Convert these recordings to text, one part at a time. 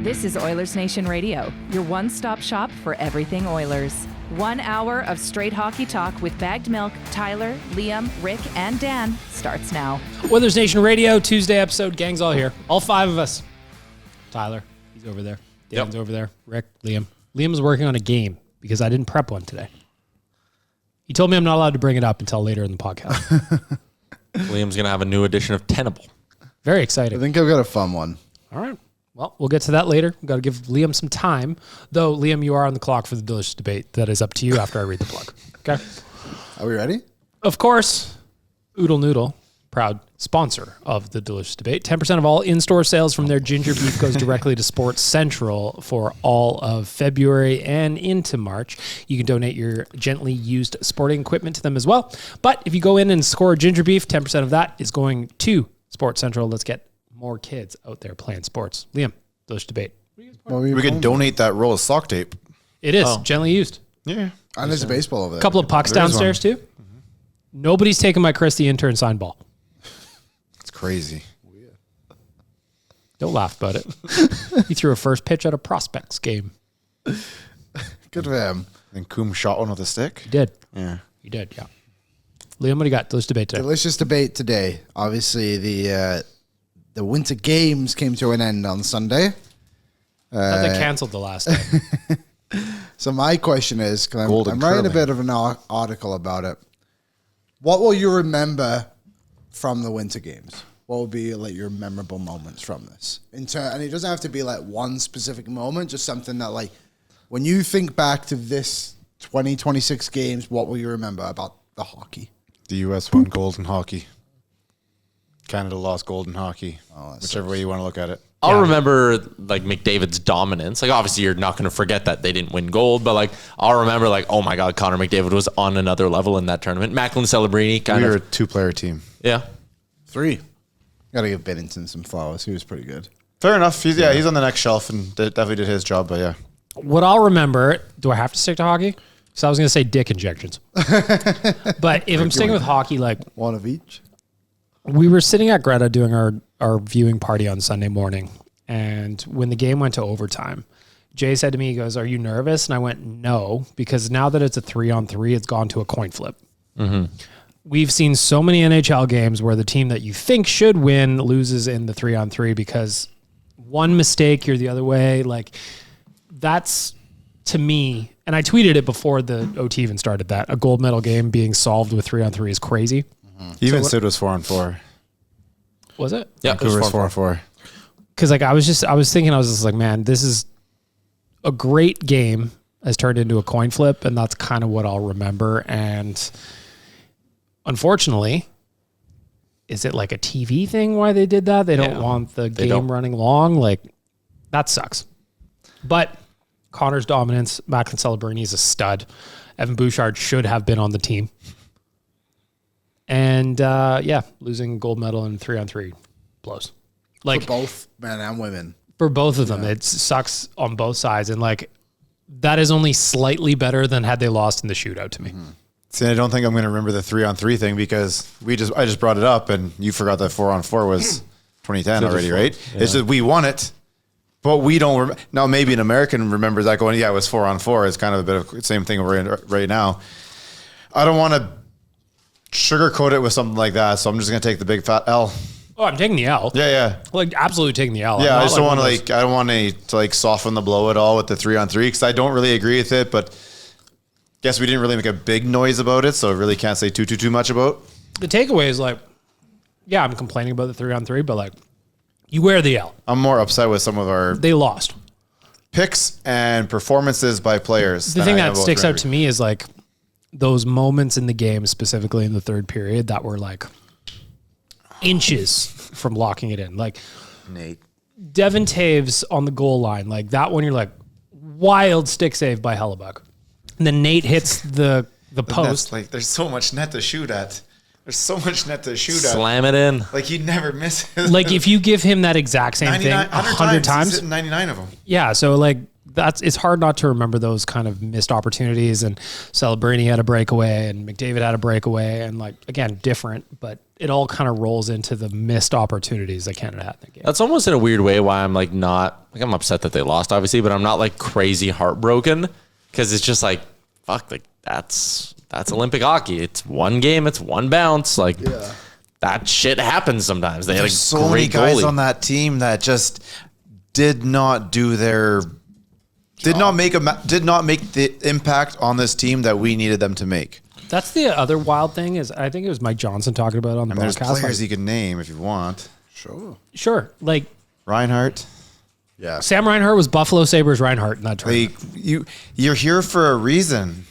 This is Oilersnation Radio, your one-stop shop for everything Oilers. 1 hour of straight hockey talk with Bagged Milk, Tyler, Liam, Rick, and Dan starts now. Oilersnation Radio, Tuesday episode. Gang's all here. All 5 of us. Tyler, he's over there. Dan's over there. Rick, Liam. Liam's working on a game because I didn't prep one today. He told me I'm not allowed to bring it up until later in the podcast. Liam's going to have a new edition of Tenable. Very exciting. I think I've got a fun one. All right. Well, we'll get to that later. We've got to give Liam some time. Though, Liam, you are on the clock for the delicious debate. That is up to you after I read the plug. Okay? Are we ready? Of course, Oodle Noodle, proud sponsor of the delicious debate. 10% of all in-store sales from their ginger beef goes directly to Sports Central for all of February and into March. You can donate your gently used sporting equipment to them as well. But if you go in and score ginger beef, 10% of that is going to Sports Central. Let's get more kids out there playing sports. Liam, delicious debate. Well, we could donate that roll of sock tape. It is gently used. Yeah. And there's a baseball over there. A couple of pucks downstairs too. Mm-hmm. Nobody's taking my Chris the intern signed ball. It's crazy. Don't laugh about it. He threw a first pitch at a prospects game. Good for him. And Coombe shot one with a stick. He did. Yeah. He did, yeah. Liam, what do you got? Delicious debate today. Delicious debate today. Obviously, the Winter Games came to an end on Sunday. I thought they canceled the last day. So my question is, because I'm writing a bit of an article about it. What will you remember from the Winter Games? What will be like your memorable moments from this? And it doesn't have to be like one specific moment, just something that like, when you think back to this 2026 games, what will you remember about the hockey? The U.S. won gold in hockey. Canada lost gold in hockey. Whichever way you want to look at it. I'll remember like McDavid's dominance. Like obviously you're not going to forget that they didn't win gold, but like I'll remember like, oh my God, Connor McDavid was on another level in that tournament. Macklin Celebrini We were a 2-player team. Yeah. 3. Got to give Bennington some flowers. He was pretty good. Fair enough. He's on the next shelf and definitely did his job, but yeah. What I'll remember, do I have to stick to hockey? So I was going to say dick injections. But if I'm sticking with hockey, like one of each. We were sitting at Greta doing our viewing party on Sunday morning. And when the game went to overtime, Jay said to me, he goes, "Are you nervous?" And I went, "No," because now that it's a 3-on-3, it's gone to a coin flip. Mm-hmm. We've seen so many NHL games where the team that you think should win loses in the 3-on-3 because one mistake, you're the other way. Like that's, to me, and I tweeted it before the OT even started, that a gold medal game being solved with 3-on-3 is crazy. Even Sid was 4-on-4. Was it? Yeah, it was 4-on-4. Because like I was just like, man, this is a great game has turned into a coin flip, and that's kind of what I'll remember. And unfortunately, is it like a TV thing why they did that? They don't want the game running long. Like that sucks. But Connor's dominance, Macklin Celebrini is a stud. Evan Bouchard should have been on the team. And losing gold medal in 3-on-3 blows. Like for both men and women. For both of them, it sucks on both sides, and like that is only slightly better than had they lost in the shootout to me. Mm-hmm. See, I don't think I'm going to remember the 3-on-3 thing because I just brought it up, and you forgot that 4-on-4 was 2010 already, right? Yeah. It's just we won it. But we don't now. Maybe an American remembers that going, yeah, it was 4-on-4. It's kind of a bit of the same thing we're in right now. I don't want to sugarcoat it with something like that, so I'm just going to take the big fat L. Oh, I'm taking the L. Yeah. Like absolutely taking the L. Yeah, I just don't want to I don't want to soften the blow at all with the 3-on-3 because I don't really agree with it. But guess we didn't really make a big noise about it, so I really can't say too much about. The takeaway is like, yeah, I'm complaining about the 3-on-3, but like, you wear the L. I'm more upset with some of they lost picks and performances by players. The thing that sticks out to me is like those moments in the game, specifically in the third period, that were like inches from locking it in. Like Nate Devin Taves on the goal line, like that one, you're like wild stick save by Hellebuck, and then Nate hits the post. Like there's so much net to shoot at. Slam it in. Like he never misses. Like if you give him that exact same thing 100 times, he's hitting 99 of them. Yeah, so like it's hard not to remember those kind of missed opportunities. And Celebrini had a breakaway, and McDavid had a breakaway, and like again, different, but it all kind of rolls into the missed opportunities that Canada had in the game. That's almost in a weird way why I'm like not like I'm upset that they lost, obviously, but I'm not like crazy heartbroken because it's just like fuck, like that's Olympic hockey. It's one game, it's one bounce, like. Yeah. That shit happens sometimes. They had so many guys on that team that just did not do their did not make the impact on this team that we needed them to make. That's the other wild thing is I think it was Mike Johnson talking about it on the broadcast. There's players you can name if you want. Sure. Like Reinhart. Yeah. Sam Reinhart was Buffalo Sabres Reinhart in that tournament. You're here for a reason.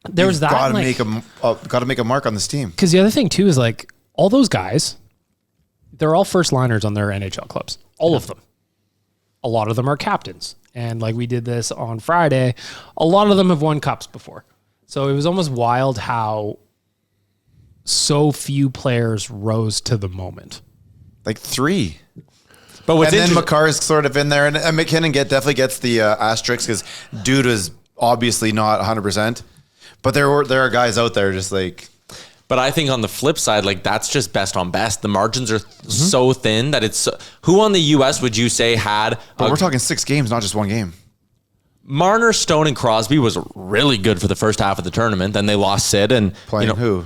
There was that. Got to make a mark on this team. Because the other thing too is like all those guys, they're all first liners on their NHL clubs. All of them. A lot of them are captains. And like we did this on Friday, a lot of them have won cups before. So it was almost wild how so few players rose to the moment. Like 3. But and then Makar is sort of in there. And McKinnon definitely gets the asterisk because dude is obviously not 100%. But there are guys out there just like... But I think on the flip side, like that's just best on best. The margins are so thin that it's who on the U.S. would you say had? But we're talking 6 games, not just one game. Marner, Stone, and Crosby was really good for the first half of the tournament. Then they lost Sid and playing who?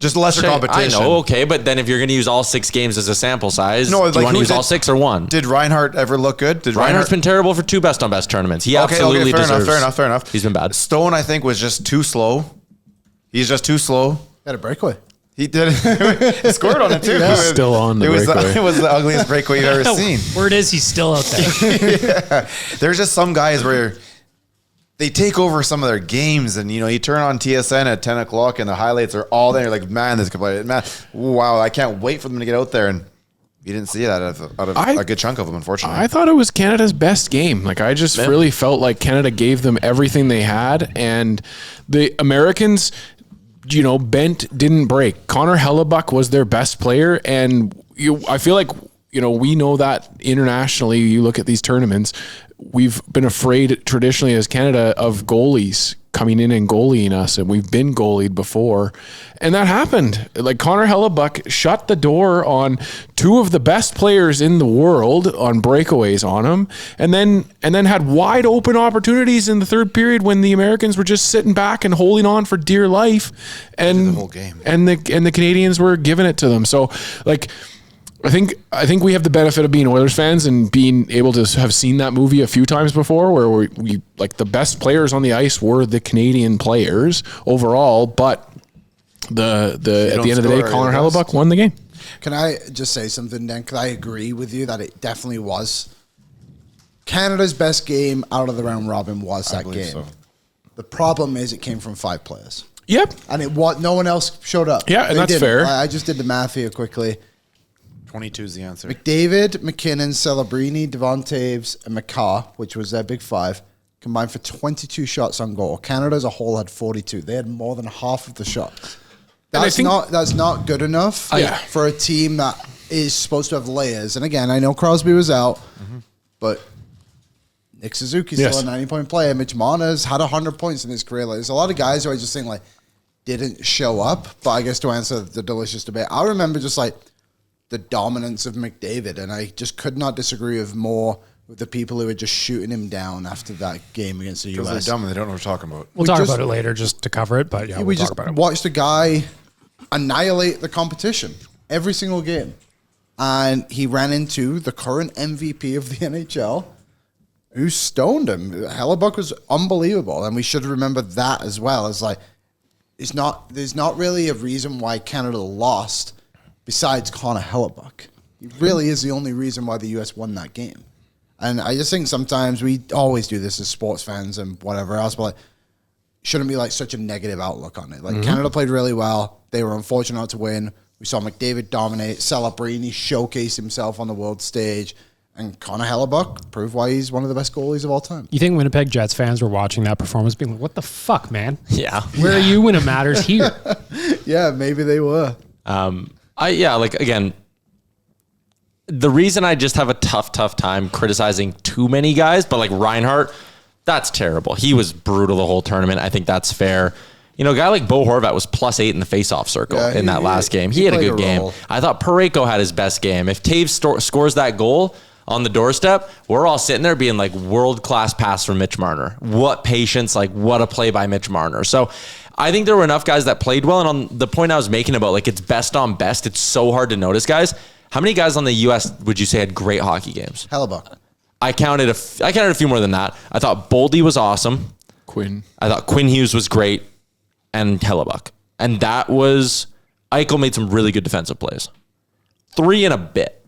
Just lesser competition. I know, okay, but then if you're going to use all 6 games as a sample size, do you want to use all 6 or 1? Did Reinhart ever look good? Reinhart's been terrible for 2 best on best tournaments. He absolutely deserves. Fair enough. He's been bad. Stone, I think, was just too slow. He's just too slow. Had a breakaway. He did. He scored on it too. Yeah. He's still on the breakaway. It was the ugliest breakaway you've ever seen. Word is he's still out there. Yeah. There's just some guys where they take over some of their games, and you turn on TSN at 10 o'clock, and the highlights are all there. You're like, man, this could play. Man, wow, I can't wait for them to get out there. And you didn't see that out of a good chunk of them, unfortunately. I thought it was Canada's best game. Like I just really felt like Canada gave them everything they had, and the Americans. Bent didn't break. Connor Hellebuck was their best player, and I feel like we know that internationally. You look at these tournaments, we've been afraid traditionally as Canada of goalies coming in and goalieing us, and we've been goalied before, and that happened. Like Connor Hellebuck shut the door on 2 of the best players in the world on breakaways on him, and then had wide open opportunities in the third period when the Americans were just sitting back and holding on for dear life, and the whole game, and the Canadians were giving it to them. So like. I think we have the benefit of being Oilers fans and being able to have seen that movie a few times before, where we like the best players on the ice were the Canadian players overall, but the at the end of the day, Connor Hellebuck won the game. Can I just say something, Dan? Because I agree with you that it definitely was Canada's best game out of the round robin was that game. So. The problem is it came from 5 players. Yep, and no one else showed up. Yeah, and that's fair. I just did the math here quickly. 22 is the answer. McDavid, McKinnon, Celebrini, Devon Taves, and Makar, which was their big 5, combined for 22 shots on goal. Canada as a whole had 42. They had more than half of the shots. That's not good enough for a team that is supposed to have layers. And again, I know Crosby was out, but Nick Suzuki's still a 90-point player. Mitch Marner's had 100 points in his career. Like, there's a lot of guys who I just think didn't show up. But I guess to answer the delicious debate, I remember just the dominance of McDavid, and I just could not disagree with the people who were just shooting him down after that game against the U.S. Because they're dumb and they don't know what we're talking about. We'll talk about it later just to cover it, but we just watched a guy annihilate the competition every single game, and he ran into the current MVP of the NHL, who stoned him. Hellebuck was unbelievable, and we should remember that as well. As there's not really a reason why Canada lost. Besides Connor Hellebuck. He really is the only reason why the U.S. won that game. And I just think sometimes we always do this as sports fans and whatever else, but shouldn't be such a negative outlook on it. Canada played really well. They were unfortunate not to win. We saw McDavid dominate. Celebrini showcase himself on the world stage. And Connor Hellebuck proved why he's one of the best goalies of all time. You think Winnipeg Jets fans were watching that performance being like, what the fuck, man? Yeah. Where are you when it matters here? Yeah, maybe they were. Again, the reason I just have a tough time criticizing too many guys, but like Reinhart, that's terrible. He was brutal the whole tournament. I think that's fair. You know, a guy like Bo Horvat was +8 in the faceoff circle in that last game. He had a good game. I thought Parayko had his best game. If Taves scores that goal on the doorstep, we're all sitting there being like, world-class pass from Mitch Marner. What patience, like what a play by Mitch Marner. So I think there were enough guys that played well. And on the point I was making about like it's best on best, it's so hard to notice, guys. How many guys on the U.S. would you say had great hockey games? Hellebuck. I counted a few more than that. I thought Boldy was awesome. Quinn. I thought Quinn Hughes was great. And Hellebuck. And that was, Eichel made some really good defensive plays. 3 and a bit.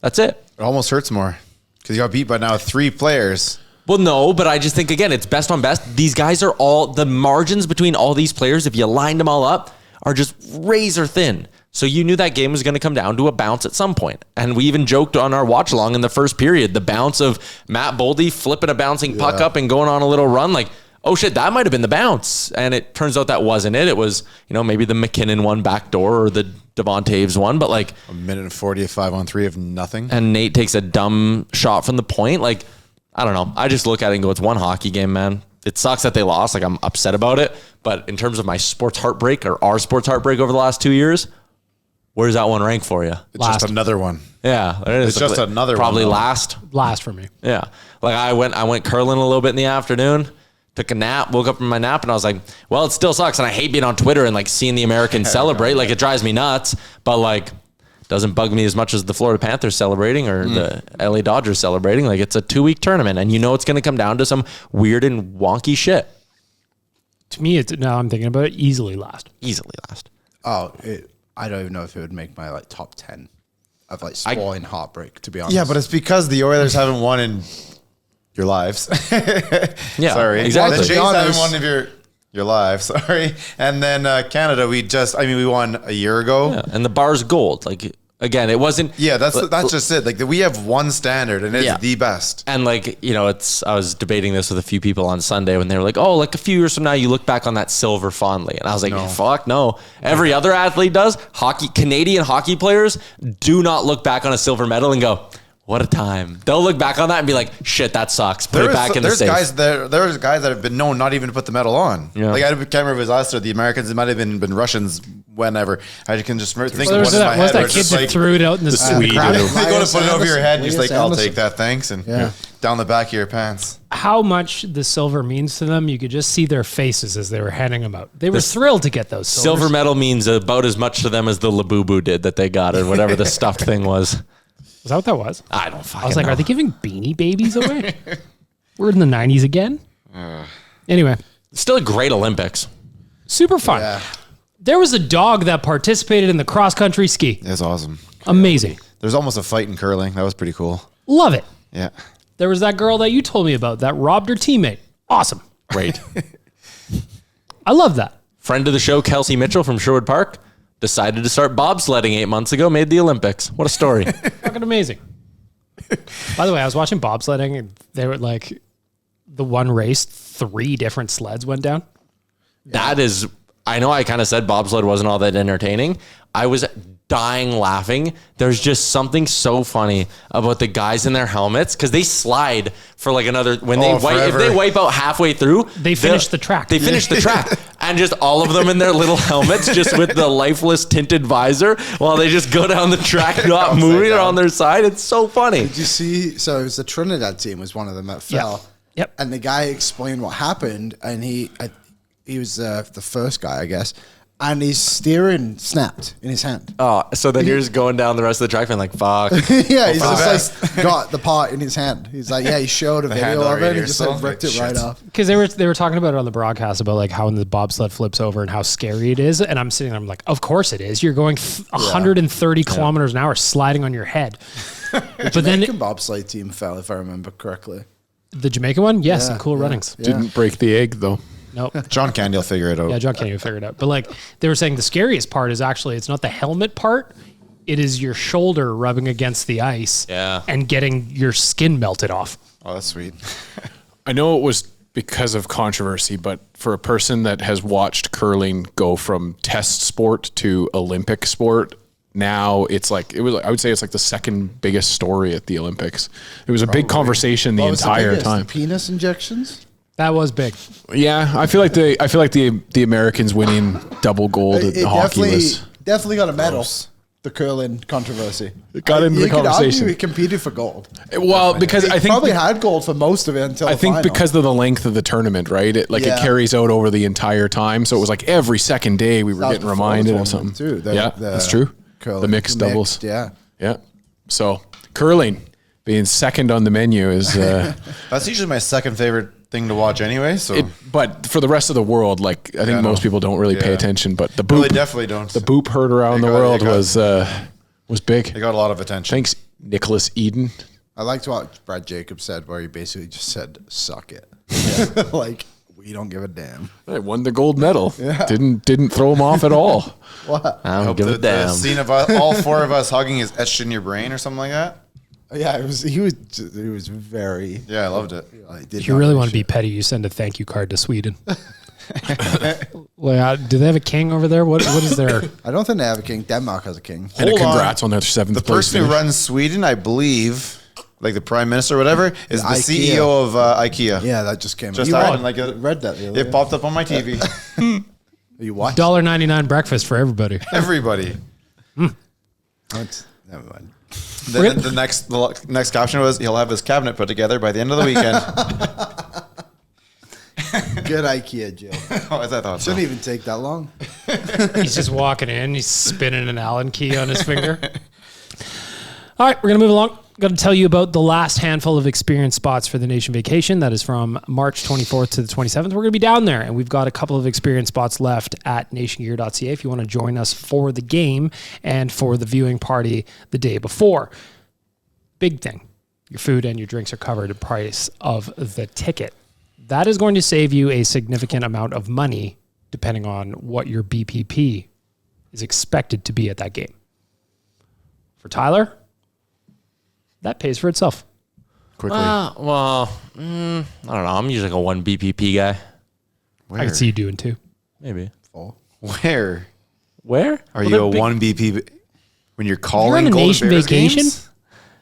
That's it. It almost hurts more because you got beat by now 3 players. Well, no, but I just think, again, it's best on best. These guys are all, the margins between all these players, if you lined them all up, are just razor thin. So you knew that game was going to come down to a bounce at some point. And we even joked on our watch along in the first period, the bounce of Matt Boldy flipping a bouncing puck up and going on a little run, like, oh shit, that might have been the bounce. And it turns out that wasn't it. It was, you know, maybe the McKinnon one backdoor or the Devon Taves one, but like a minute and 40 of 5-on-3 of nothing. And Nate takes a dumb shot from the point. Like, I don't know. I just look at it and go, it's one hockey game, man. It sucks that they lost. Like, I'm upset about it. But in terms of my sports heartbreak or our sports heartbreak over the last 2 years, where's that one rank for you? It's just another one. Yeah. It's just another probably one. Probably last for me. Yeah. Like I went curling a little bit in the afternoon. Took a nap, woke up from my nap, and I was like, well, it still sucks. And I hate being on Twitter and like seeing the Americans celebrate. Like, it drives me nuts, but like, doesn't bug me as much as the Florida Panthers celebrating or the LA Dodgers celebrating. Like, it's a 2-week tournament, and you know it's going to come down to some weird and wonky shit. To me, now I'm thinking about it, easily last. Oh, I don't even know if it would make my like top 10 of like spoiling heartbreak, to be honest. Yeah, but it's because the Oilers haven't won in your lives. Yeah, sorry. exactly. The Jays haven't won of your lives. Sorry. And then Canada, we won a year ago. Yeah, and the bar's gold. Like, again, it wasn't. Yeah, that's just it. Like, we have one standard, and it's the best. And like, you know, I was debating this with a few people on Sunday when they were like, oh, like a few years from now, you look back on that silver fondly. And I was like, fuck no. Every other athlete does. Canadian hockey players do not look back on a silver medal and go, what a time. They'll look back on that and be like, shit, that sucks. Put it back in the safe. There's guys that have been known not even to put the medal on. Yeah. Like, I can't remember if it was us or the Americans. It might have been Russians, whenever. I can just think of one in my head. Was that kid that threw it out in the Swede? You go to put it over your head and you're just like, I'll take that, thanks. And down the back of your pants. How much the silver means to them, you could just see their faces as they were handing them out. They were thrilled to get those silvers. Silver medal means about as much to them as the Labubu did that they got, or whatever the stuffed thing was. Is that what that was? I don't fucking know. I was like, are they giving Beanie Babies away? We're in the 90s again? Anyway. Still a great Olympics. Super fun. Yeah. There was a dog that participated in the cross-country ski. That's awesome. Amazing. There's almost a fight in curling. That was pretty cool. Love it. Yeah. There was that girl that you told me about that robbed her teammate. Awesome. Great. I love that. Friend of the show, Kelsey Mitchell from Sherwood Park, decided to start bobsledding 8 months ago, made the Olympics. What a story. Fucking amazing. By the way, I was watching bobsledding and they were like, the one race, 3 different sleds went down. That is, I know I kind of said bobsled wasn't all that entertaining. I was dying laughing. There's just something so funny about the guys in their helmets because they slide for like another, when they wipe, if they wipe out halfway through, they finish the track. They finish the track. And just all of them in their little helmets, just with the lifeless tinted visor, while they just go down the track, not moving or on their side. It's so funny. Did you see? So it was the Trinidad team was one of them that fell. Yep. And the guy explained what happened, and he was the first guy, I guess. And his steering snapped in his hand. Oh, so then you're just going down the rest of the track and like, fuck. Yeah, he's just like got the part in his hand. He's like, yeah, he showed a video of it and he just like ripped it right off. Because they were talking about it on the broadcast about like how when the bobsled flips over and how scary it is. And I'm sitting there, I'm like, of course it is. You're going 130 kilometers an hour sliding on your head. But then the Jamaican bobsled team fell, if I remember correctly. The Jamaican one? Yes, in Cool Runnings. Yeah. Didn't break the egg though. Nope. John Candy will figure it out. Yeah, John can't even figure it out. But like they were saying, the scariest part is actually it's not the helmet part; it is your shoulder rubbing against the ice, and getting your skin melted off. Oh, that's sweet. I know it was because of controversy, but for a person that has watched curling go from test sport to Olympic sport, now it's like I would say it's like the second biggest story at the Olympics. It was a big conversation the entire time. The penis injections? That was big. Yeah, I feel like the Americans winning double gold at hockey was definitely got a medal. The curling controversy. It got into the conversation. He competed for gold. Well, because I think probably had gold for most of it until I think because of the length of the tournament, right? It carries out over the entire time. So it was like every second day we were getting reminded of something. Too. That's true. Curling, the mixed doubles. Yeah. So curling being second on the menu is that's usually my second favorite thing to watch anyway. So, but for the rest of the world, like I think most people don't really pay attention. But the boop, they definitely don't. The boop heard around the world was big. They got a lot of attention. Thanks, Nicholas Eden. I liked what Brad Jacobs said, where he basically just said, "Suck it," yeah. Like we don't give a damn. I won the gold medal. Yeah. Didn't throw him off at all. What? I don't give a damn. The scene of all four of us hugging is etched in your brain or something like that. Yeah, he was very. Yeah, I loved it. If you really want to be petty, you send a thank you card to Sweden. Do they have a king over there? What is their? I don't think they have a king. Denmark has a king. And congrats on their 7th place. The person who runs Sweden, I believe, like the prime minister or whatever, is the CEO of IKEA. Yeah, that just came. Just out. read that. It popped up on my TV. You watched $1.99 breakfast for everybody. Everybody. Never mind. The next caption was, he'll have his cabinet put together by the end of the weekend. Good IKEA, Jill. I thought Shouldn't even take that long. He's just walking in. He's spinning an Allen key on his finger. All right, we're going to move along. Got to tell you about the last handful of experience spots for the Nation Vacation. That is from March 24th to the 27th. We're going to be down there, and we've got a couple of experience spots left at nationgear.ca if you want to join us for the game and for the viewing party the day before. Big thing. Your food and your drinks are covered at the price of the ticket. That is going to save you a significant amount of money depending on what your BPP is expected to be at that game. For Tyler, that pays for itself. Quickly. I don't know. I'm usually like a 1 BPP guy. I can see you doing 2. Maybe. Where? Are you a 1 BP when you're calling You're on a Golden Nation Bears vacation? games?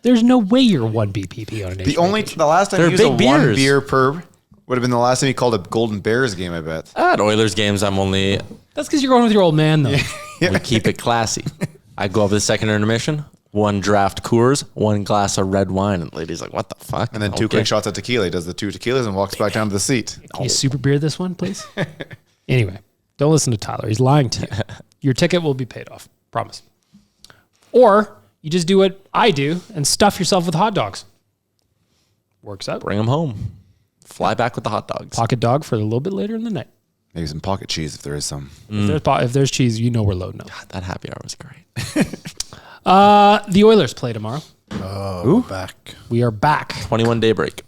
There's no way you're 1 BPP on a Nation vacation. The last time They're you used a big 1 beers. beer per would have been the last time you called a Golden Bears game, I bet. At Oilers games, I'm only... That's because you're going with your old man, though. We keep it classy. I go up to the second intermission, 1 draft Coors, 1 glass of red wine, and the lady's like, what the fuck? And then 2 quick shots of tequila. He does the 2 tequilas and walks back down to the seat. Can you super beer this one, please? Anyway, don't listen to Tyler. He's lying to you. Your ticket will be paid off. Promise. Or you just do what I do and stuff yourself with hot dogs. Works out. Bring them home. Fly back with the hot dogs. Pocket dog for a little bit later in the night. Maybe some pocket cheese if there is some. If there's cheese, you know we're loading up. God, that happy hour was great. The Oilers play tomorrow. Back. We are back. 21-day break.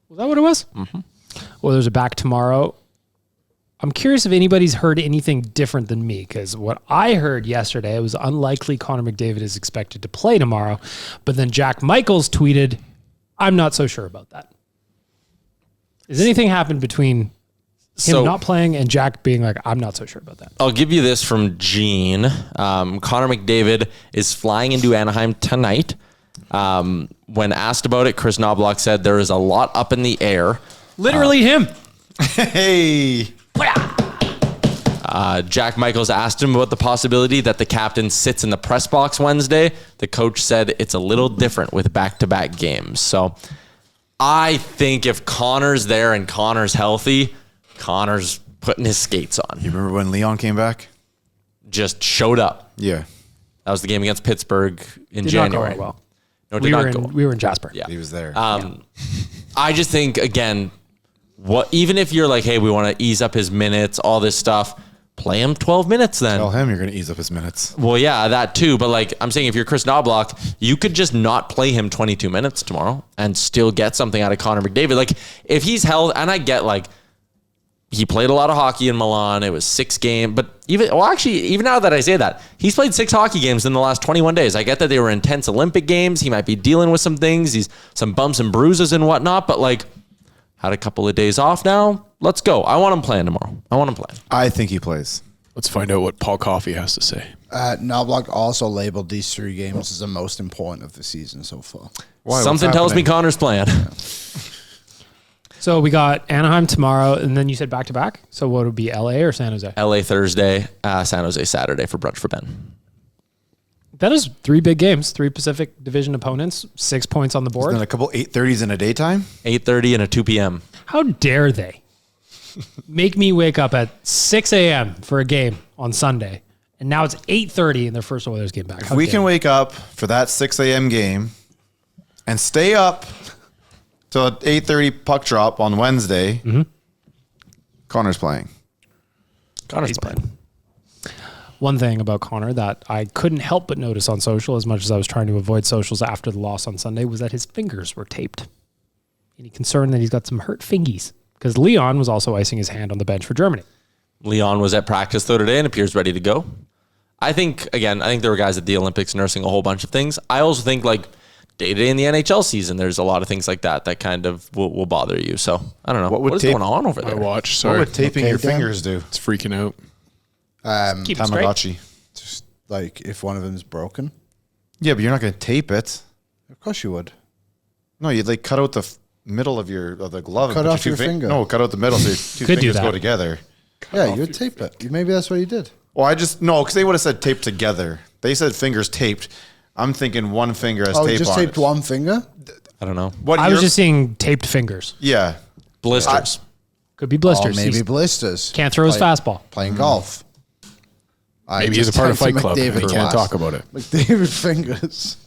Was that what it was? Mm-hmm. Oilers are back tomorrow. I'm curious if anybody's heard anything different than me, because what I heard yesterday, it was unlikely Connor McDavid is expected to play tomorrow. But then Jack Michaels tweeted, I'm not so sure about that. Has anything happened between him not playing and Jack being like, I'm not so sure about that? I'll give you this from Gene. Connor McDavid is flying into Anaheim tonight. When asked about it, Chris Knobloch said there is a lot up in the air. Literally him. Hey. Jack Michaels asked him about the possibility that the captain sits in the press box Wednesday. The coach said it's a little different with back-to-back games. So I think if Connor's there and Connor's healthy, Connor's putting his skates on. You remember when Leon came back? Just showed up. Yeah. That was the game against Pittsburgh in Did January. not go well. No, it did not go well. We were in Jasper. Yeah. He was there. I just think, again, even if you're like, hey, we want to ease up his minutes, all this stuff, play him 12 minutes then. Tell him you're going to ease up his minutes. Well, yeah, that too. But like I'm saying, if you're Chris Knobloch, you could just not play him 22 minutes tomorrow and still get something out of Connor McDavid. Like if he's held, and I get like he played a lot of hockey in Milan. It was 6 games, but even now that I say that, he's played 6 hockey games in the last 21 days. I get that they were intense Olympic games. He might be dealing with some things. He's some bumps and bruises and whatnot, but like had a couple of days off now. Let's go. I want him playing tomorrow. I want him playing. I think he plays. Let's find out what Paul Coffey has to say. Knobloch also labeled these 3 games as the most important of the season so far. Why? Something tells me Connor's playing. So we got Anaheim tomorrow, and then you said back-to-back? So what would be, LA or San Jose? LA Thursday, San Jose Saturday for brunch for Ben. That is 3 big games, 3 Pacific Division opponents, 6 points on the board. Then a couple 8:30s in a daytime. 8:30 and a 2 p.m. How dare they make me wake up at 6 a.m. for a game on Sunday, and now it's 8:30 in their first Oilers game back. If we can wake up for that 6 a.m. game and stay up till 8:30 puck drop on Wednesday, Connor's playing. Connor's playing. One thing about Connor that I couldn't help but notice on social, as much as I was trying to avoid socials after the loss on Sunday, was that his fingers were taped. Any concern that he's got some hurt fingies? Because Leon was also icing his hand on the bench for Germany. Leon was at practice though today and appears ready to go. I think there were guys at the Olympics nursing a whole bunch of things. I also think like day-to-day in the NHL season, there's a lot of things like that kind of will bother you. So I don't know. What is going on over there? I watch. Sorry. What would taping your fingers do? It's freaking out. Keep it straight. Tamagotchi. Just like if one of them's broken. Yeah, but you're not going to tape it. Of course you would. No, you'd like cut out the middle of the glove. Cut and put off your 2 finger. No, cut out the middle so your 2 Could do fingers that. go together. Yeah, you would tape it. Maybe that's what you did. Well, because they would have said taped together. They said fingers taped. I'm thinking one finger has tape just on taped it. one finger? I don't know. What I was year- just seeing taped fingers. Yeah. Blisters. Could be blisters. Or maybe He's- blisters. can't throw his fastball. Playing golf. Maybe he's a part of Fight Club. And he can't talk about it. McDavid fingers.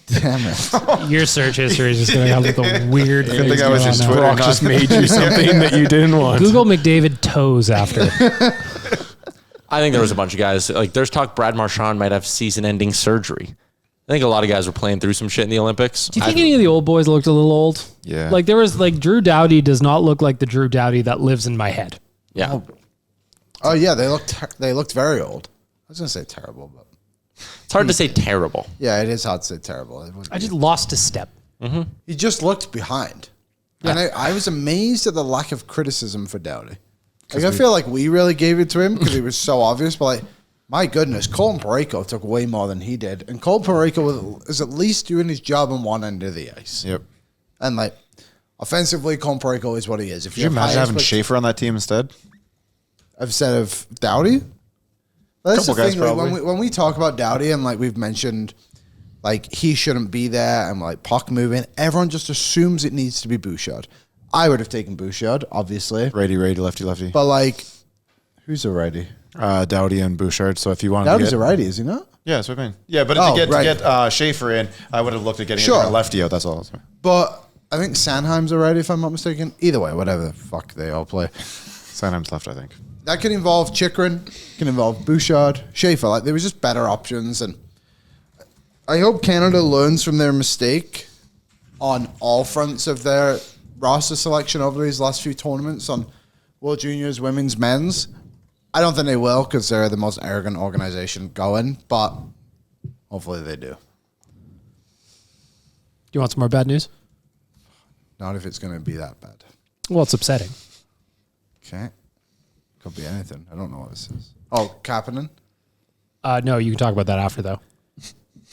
Damn it. Your search history is just going to have like the weird Good things thing I was going just on now. Twitter. Brock just made you something that you didn't want. Google McDavid toes after. I think there was a bunch of guys. Like there's talk Brad Marchand might have season-ending surgery. I think a lot of guys were playing through some shit in the Olympics. Do you think any of the old boys looked a little old? Yeah. Like there was like Drew Doughty does not look like the Drew Doughty that lives in my head. Yeah. Oh, yeah, they looked very old. I was going to say terrible, but It's hard to say terrible. yeah, it is hard to say terrible. I just lost a step. He just looked behind. And I was amazed at the lack of criticism for Doughty. Like, I feel like we really gave it to him because it was so obvious, but like, my goodness, Colton Parayko took way more than he did. And Colton Parayko is at least doing his job on one end of the ice. Yep. And like, offensively, Colton Parayko is what he is. If Could you imagine have having Schaefer on that team instead? instead of Doughty? That's the Couple guys thing. Like, probably. when we talk about Doughty and like we've mentioned, like he shouldn't be there and like puck moving, everyone just assumes it needs to be Bouchard. I would have taken Bouchard, obviously, Righty, lefty. but like, who's a righty? Doughty and Bouchard. So if you wanted Doughty's to a get, righty, is he not? yeah, that's what I mean. Yeah, but Oh, to right. get Schaefer in, I would have looked at getting Sure. a lefty out. That's all. But I think Sanheim's a righty, if I'm not mistaken. Either way, whatever the fuck they all play. Sanheim's left, I think. That could involve Chikrin, can involve Bouchard, Schaefer. Like there was just better options, and I hope Canada learns from their mistake on all fronts of their roster selection over these last few tournaments on World Juniors, Women's, Men's. I don't think they will because they're the most arrogant organization going, but hopefully they do. Do you want some more bad news? Not if it's going to be that bad. Well, it's upsetting. Okay. Could be anything. I don't know what this is. Oh, Kapanen? No, you can talk about that after, though.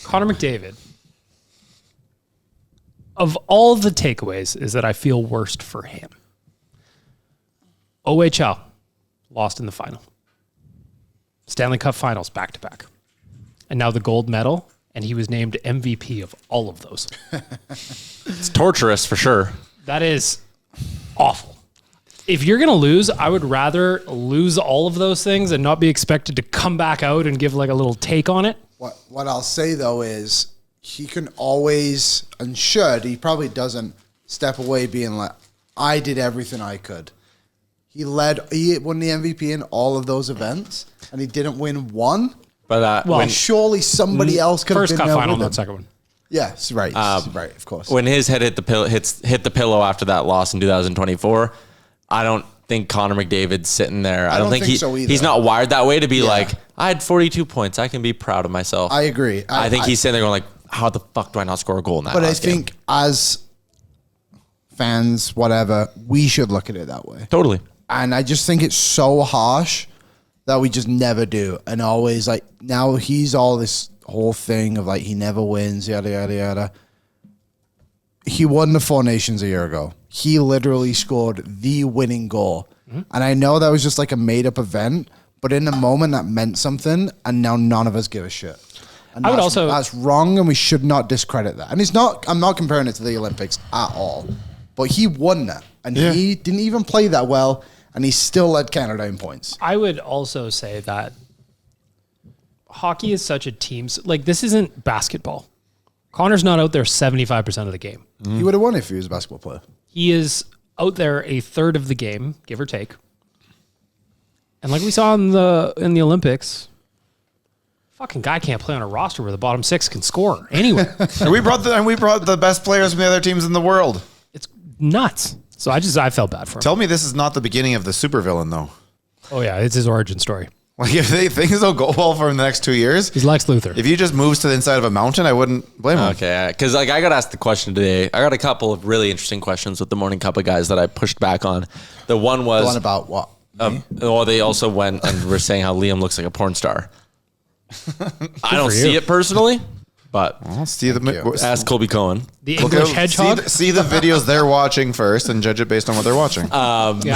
Connor McDavid. Of all the takeaways is that I feel worst for him. OHL lost in the final. Stanley Cup finals back-to-back. And now the gold medal, and he was named MVP of all of those. It's torturous for sure. That is awful. If you're going to lose, I would rather lose all of those things and not be expected to come back out and give like a little take on it. What I'll say, though, is he can always, and should, he probably doesn't step away being like, I did everything I could. He won the MVP in all of those events, and he didn't win one. But Well, Surely somebody else could have First been cup there final, with not him. second one. Yes, right, right, of course. when his head hit the pillow after that loss in 2024, I don't think Connor McDavid's sitting there. I don't think so either. he's not wired that way to be like, I had 42 points. I can be proud of myself. I agree. I think he's sitting there going like, how the fuck do I not score a goal in that But I last game? think as fans, whatever, we should look at it that way. Totally. And I just think it's so harsh that we just never do. And always, like, now he's all this whole thing of, like, he never wins, yada, yada, yada. He won the Four Nations a year ago. He literally scored the winning goal. Mm-hmm. And I know that was just like a made-up event, but in the moment that meant something, and now none of us give a shit. And that's wrong, and we should not discredit that. And I'm not comparing it to the Olympics at all, but he won that, and he didn't even play that well, and he still led Canada in points. I would also say that hockey is such a team. Like, this isn't basketball. Connor's not out there 75% of the game. Mm. He would have won if he was a basketball player. He is out there a third of the game, give or take. And like we saw in the Olympics, fucking guy can't play on a roster where the bottom six can score anywhere. And we brought the best players from the other teams in the world. It's nuts. So I felt bad for him. Tell me this is not the beginning of the supervillain, though. Oh yeah, it's his origin story. Like, if things don't go well for him the next 2 years, he's Lex Luthor. If he just moves to the inside of a mountain, I wouldn't blame him. Okay, because like I got asked the question today. I got a couple of really interesting questions with the Morning Cup of guys that I pushed back on. The one was the one about what? Well, they also went and were saying how Liam looks like a porn star. I don't see it personally, but I'll see ask Colby Cohen. The English hedgehog. See the videos they're watching first and judge it based on what they're watching.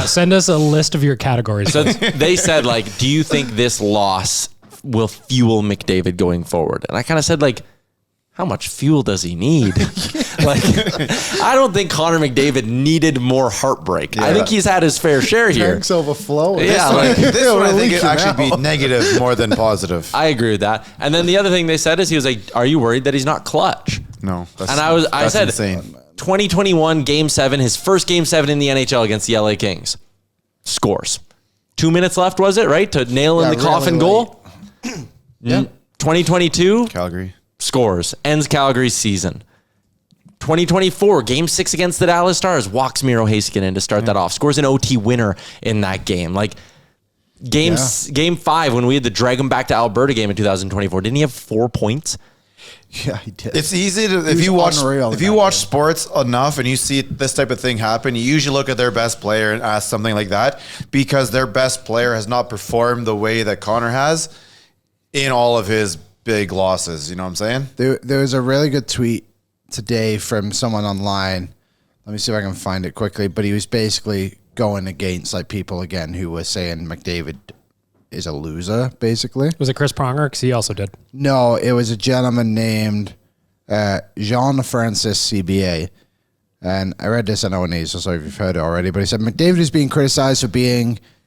Send us a list of your categories. So they said, like, do you think this loss will fuel McDavid going forward? And I kind of said, like, how much fuel does he need? Like, I don't think Connor McDavid needed more heartbreak. Yeah. I think he's had his fair share here. Tanks overflowing. Yeah, this one I think it actually be negative more than positive. I agree with that. And then the other thing they said is he was like, "Are you worried that he's not clutch?" No, I said, insane. 2021 Game 7, his first Game 7 in the NHL against the LA Kings, scores. 2 minutes left, was it right to nail in the coffin goal? Yeah. 2022 Calgary. Scores, ends Calgary's season. 2024, Game 6 against the Dallas Stars, walks Miro Heiskanen in to start that off. Scores an OT winner in that game. Like, Game 5, when we had to drag him back to Alberta game in 2024, didn't he have 4 points? Yeah, he did. It's easy to if you watch sports enough and you see this type of thing happen, you usually look at their best player and ask something like that because their best player has not performed the way that Connor has in all of his big losses. You know what I'm saying? There was a really good tweet today from someone online. Let me see if I can find it quickly. But he was basically going against like people again who were saying McDavid is a loser, basically. Was it Chris Pronger? Because he also did. No, it was a gentleman named Jean-Francis CBA. And I read this on O&E, so sorry if you've heard it already. But he said, McDavid is being criticized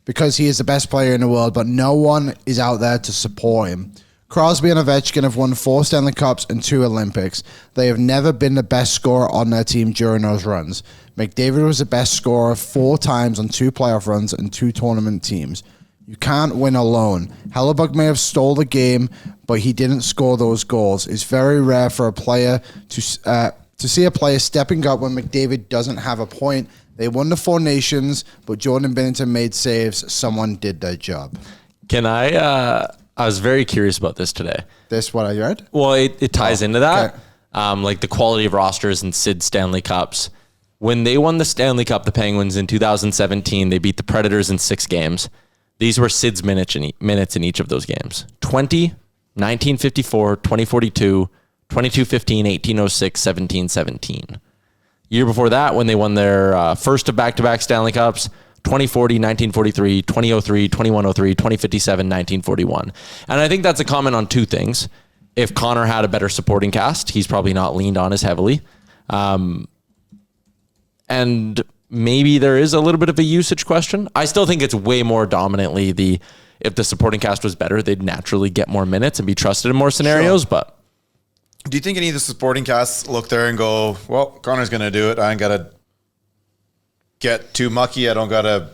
because he is the best player in the world, but no one is out there to support him. Crosby and Ovechkin have won 4 Stanley Cups and 2 Olympics. They have never been the best scorer on their team during those runs. McDavid was the best scorer 4 times on 2 playoff runs and 2 tournament teams. You can't win alone. Hellebuck may have stole the game, but he didn't score those goals. It's very rare for a player to see a player stepping up when McDavid doesn't have a point. They won the 4 Nations, but Jordan Binnington made saves. Someone did their job. Can I was very curious about this today. This what I read? Well, it ties into that. Okay. Like the quality of rosters and Sid's Stanley Cups. When they won the Stanley Cup, the Penguins, in 2017, they beat the Predators in 6 games. These were Sid's minutes in each of those games. 20, 1954, 2042, 2215, 1806, 1717. Year before that, when they won their first of back-to-back Stanley Cups, 2040, 1943, 2003, 2103, 2057, 1941. And I think that's a comment on 2 things. If Connor had a better supporting cast, he's probably not leaned on as heavily. And maybe there is a little bit of a usage question. I still think it's way more dominantly if the supporting cast was better, they'd naturally get more minutes and be trusted in more scenarios. Sure. But do you think any of the supporting casts look there and go, well, Connor's going to do it. I ain't got to get too mucky. I don't got to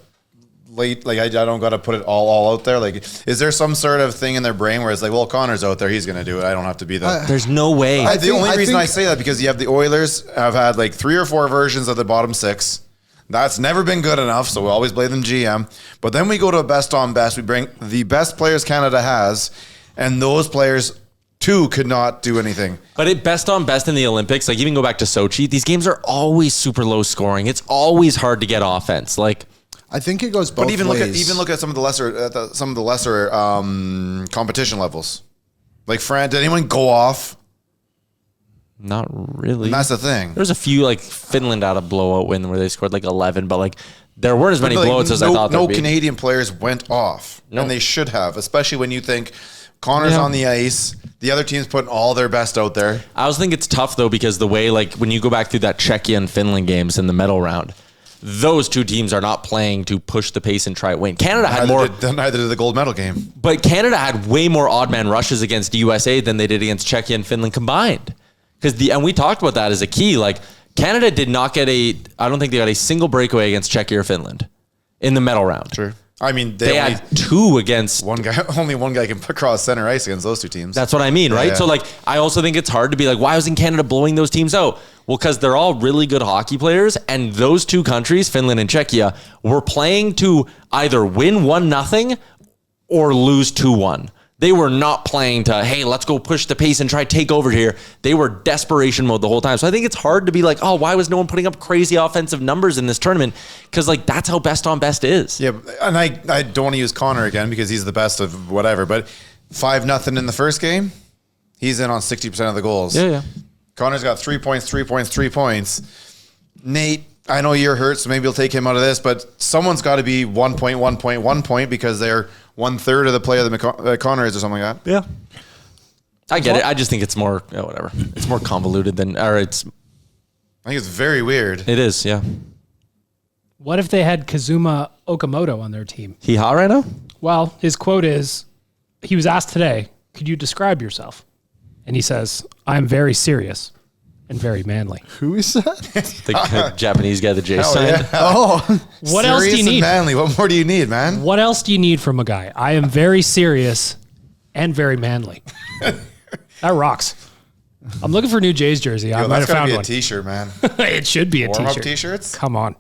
I don't got to put it all out there. Like, is there some sort of thing in their brain where it's like, well, Connor's out there, he's going to do it. I don't have to be that. There's no way. The only reason I say that because you have the Oilers have had like 3 or 4 versions of the bottom 6. That's never been good enough, so we always blame them GM. But then we go to a best on best. We bring the best players Canada has, and those players too could not do anything. But at best on best in the Olympics, like even go back to Sochi, these games are always super low scoring. It's always hard to get offense. Like, I think it goes both But even ways. look at some of the lesser competition levels. Like France, did anyone go off? Not really. And that's the thing. There's a few like Finland out of blowout win where they scored like 11, but like there weren't as many blowouts as I thought there'd be. No Canadian players went off, and they should have, especially when you think Connor's on the ice, the other team's putting all their best out there. I also think it's tough though because the way like when you go back through that Czechia and Finland games in the medal round, those two teams are not playing to push the pace and try to win. Canada had Neither did the gold medal game. But Canada had way more odd man rushes against the USA than they did against Czechia and Finland combined. And we talked about that as a key. Like Canada did not get I don't think they got a single breakaway against Czechia or Finland in the medal round. Sure. I mean, they had two against one guy. Only one guy can cross center ice against those two teams. That's what I mean, right? Yeah. So, like, I also think it's hard to be like, why wasn't Canada blowing those teams out? Well, because they're all really good hockey players, and those two countries, Finland and Czechia, were playing to either win 1-0 or lose 2-1. They were not playing to, hey, let's go push the pace and try to take over here. They were desperation mode the whole time. So I think it's hard to be like, oh, why was no one putting up crazy offensive numbers in this tournament? Because, like, that's how best on best is. Yeah, and I don't want to use Connor again because he's the best of whatever, but 5-0 in the first game, he's in on 60% of the goals. Yeah. Connor's got 3 points. Nate, I know you're hurt, so maybe you'll take him out of this, but someone's got to be 1 point because they're 1/3 of the play of the Connor is or something like that. Yeah. I get it. I just think it's more, whatever. It's more convoluted I think it's very weird. It is, yeah. What if they had Kazuma Okamoto on their team? He hot right now? Well, his quote is, he was asked today, could you describe yourself? And he says, I'm very serious and very manly. Who is that? The Japanese guy that Jay signed. Yeah. Oh, what else do you need? Manly. What more do you need, man? What else do you need from a guy? I am very serious and very manly. That rocks. I'm looking for a new Jays jersey. I might have found one. That's gotta be a t-shirt, man. It should be a t-shirt. Warm-up t-shirts? Come on.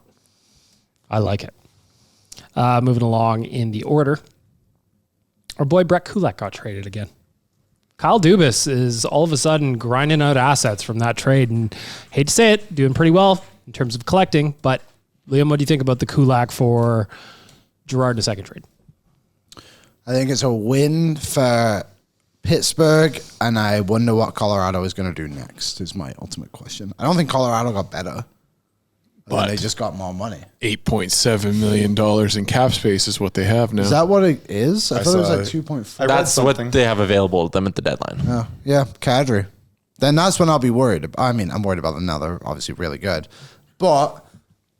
I like it. Moving along in the order. Our boy Brett Kulak got traded again. Kyle Dubas is all of a sudden grinding out assets from that trade, and hate to say it, doing pretty well in terms of collecting. But Liam, what do you think about the Kulak for Girard in the second trade? I think it's a win for Pittsburgh, and I wonder what Colorado is going to do next is my ultimate question. I don't think Colorado got better, but they just got more money. $8.7 million in cap space is what they have now. Is that what it is? I thought it was like 2.4. That's what they have available to them at the deadline. Oh, yeah, Kadri. Then that's when I'll be worried. I mean, I'm worried about them now. They're obviously really good. But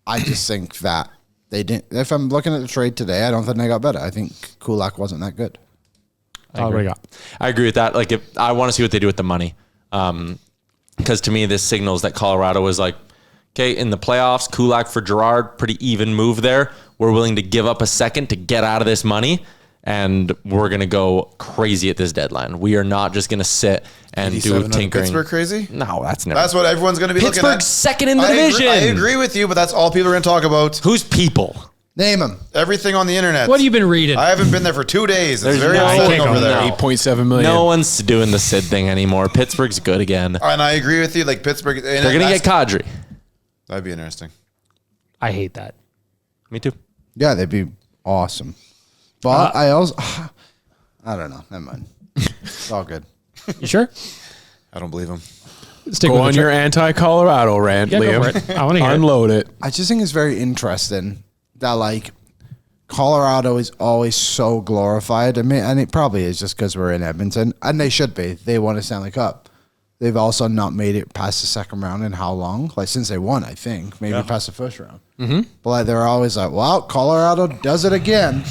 I just think that they didn't. If I'm looking at the trade today, I don't think they got better. I think Kulak wasn't that good. I agree with that. Like, if I want to see what they do with the money. Because to me, this signals that Colorado was like, okay, in the playoffs, Kulak for Girard, pretty even move there. We're willing to give up a second to get out of this money, and we're going to go crazy at this deadline. We are not just going to sit and do tinkering. Pittsburgh crazy? No, that's never. That's what everyone's going to be looking at. Pittsburgh's second in the division. I agree with you, but that's all people are going to talk about. Who's people? Name them. Everything on the internet. What have you been reading? I haven't been there for 2 days. It's There's very no- upsetting over there. no. $8.7 million. No one's doing the Sid thing anymore. Pittsburgh's good again. And I agree with you. Like Pittsburgh, They're going to get Kadri. That'd be interesting. I hate that. Me too. Yeah, they'd be awesome. But I also, I don't know. Never mind. It's all good. You sure? I don't believe him. Stick Go with on the your anti-Colorado rant, Yeah, go Liam. for it. I want to hear it. Unload it. I just think it's very interesting that like Colorado is always so glorified. I mean, and it probably is just because we're in Edmonton, and they should be. They won a Stanley Cup. They've also not made it past the second round in how long? Like since they won, I think maybe past the first round. Mm-hmm. But like they're always like, "Well, Colorado does it again."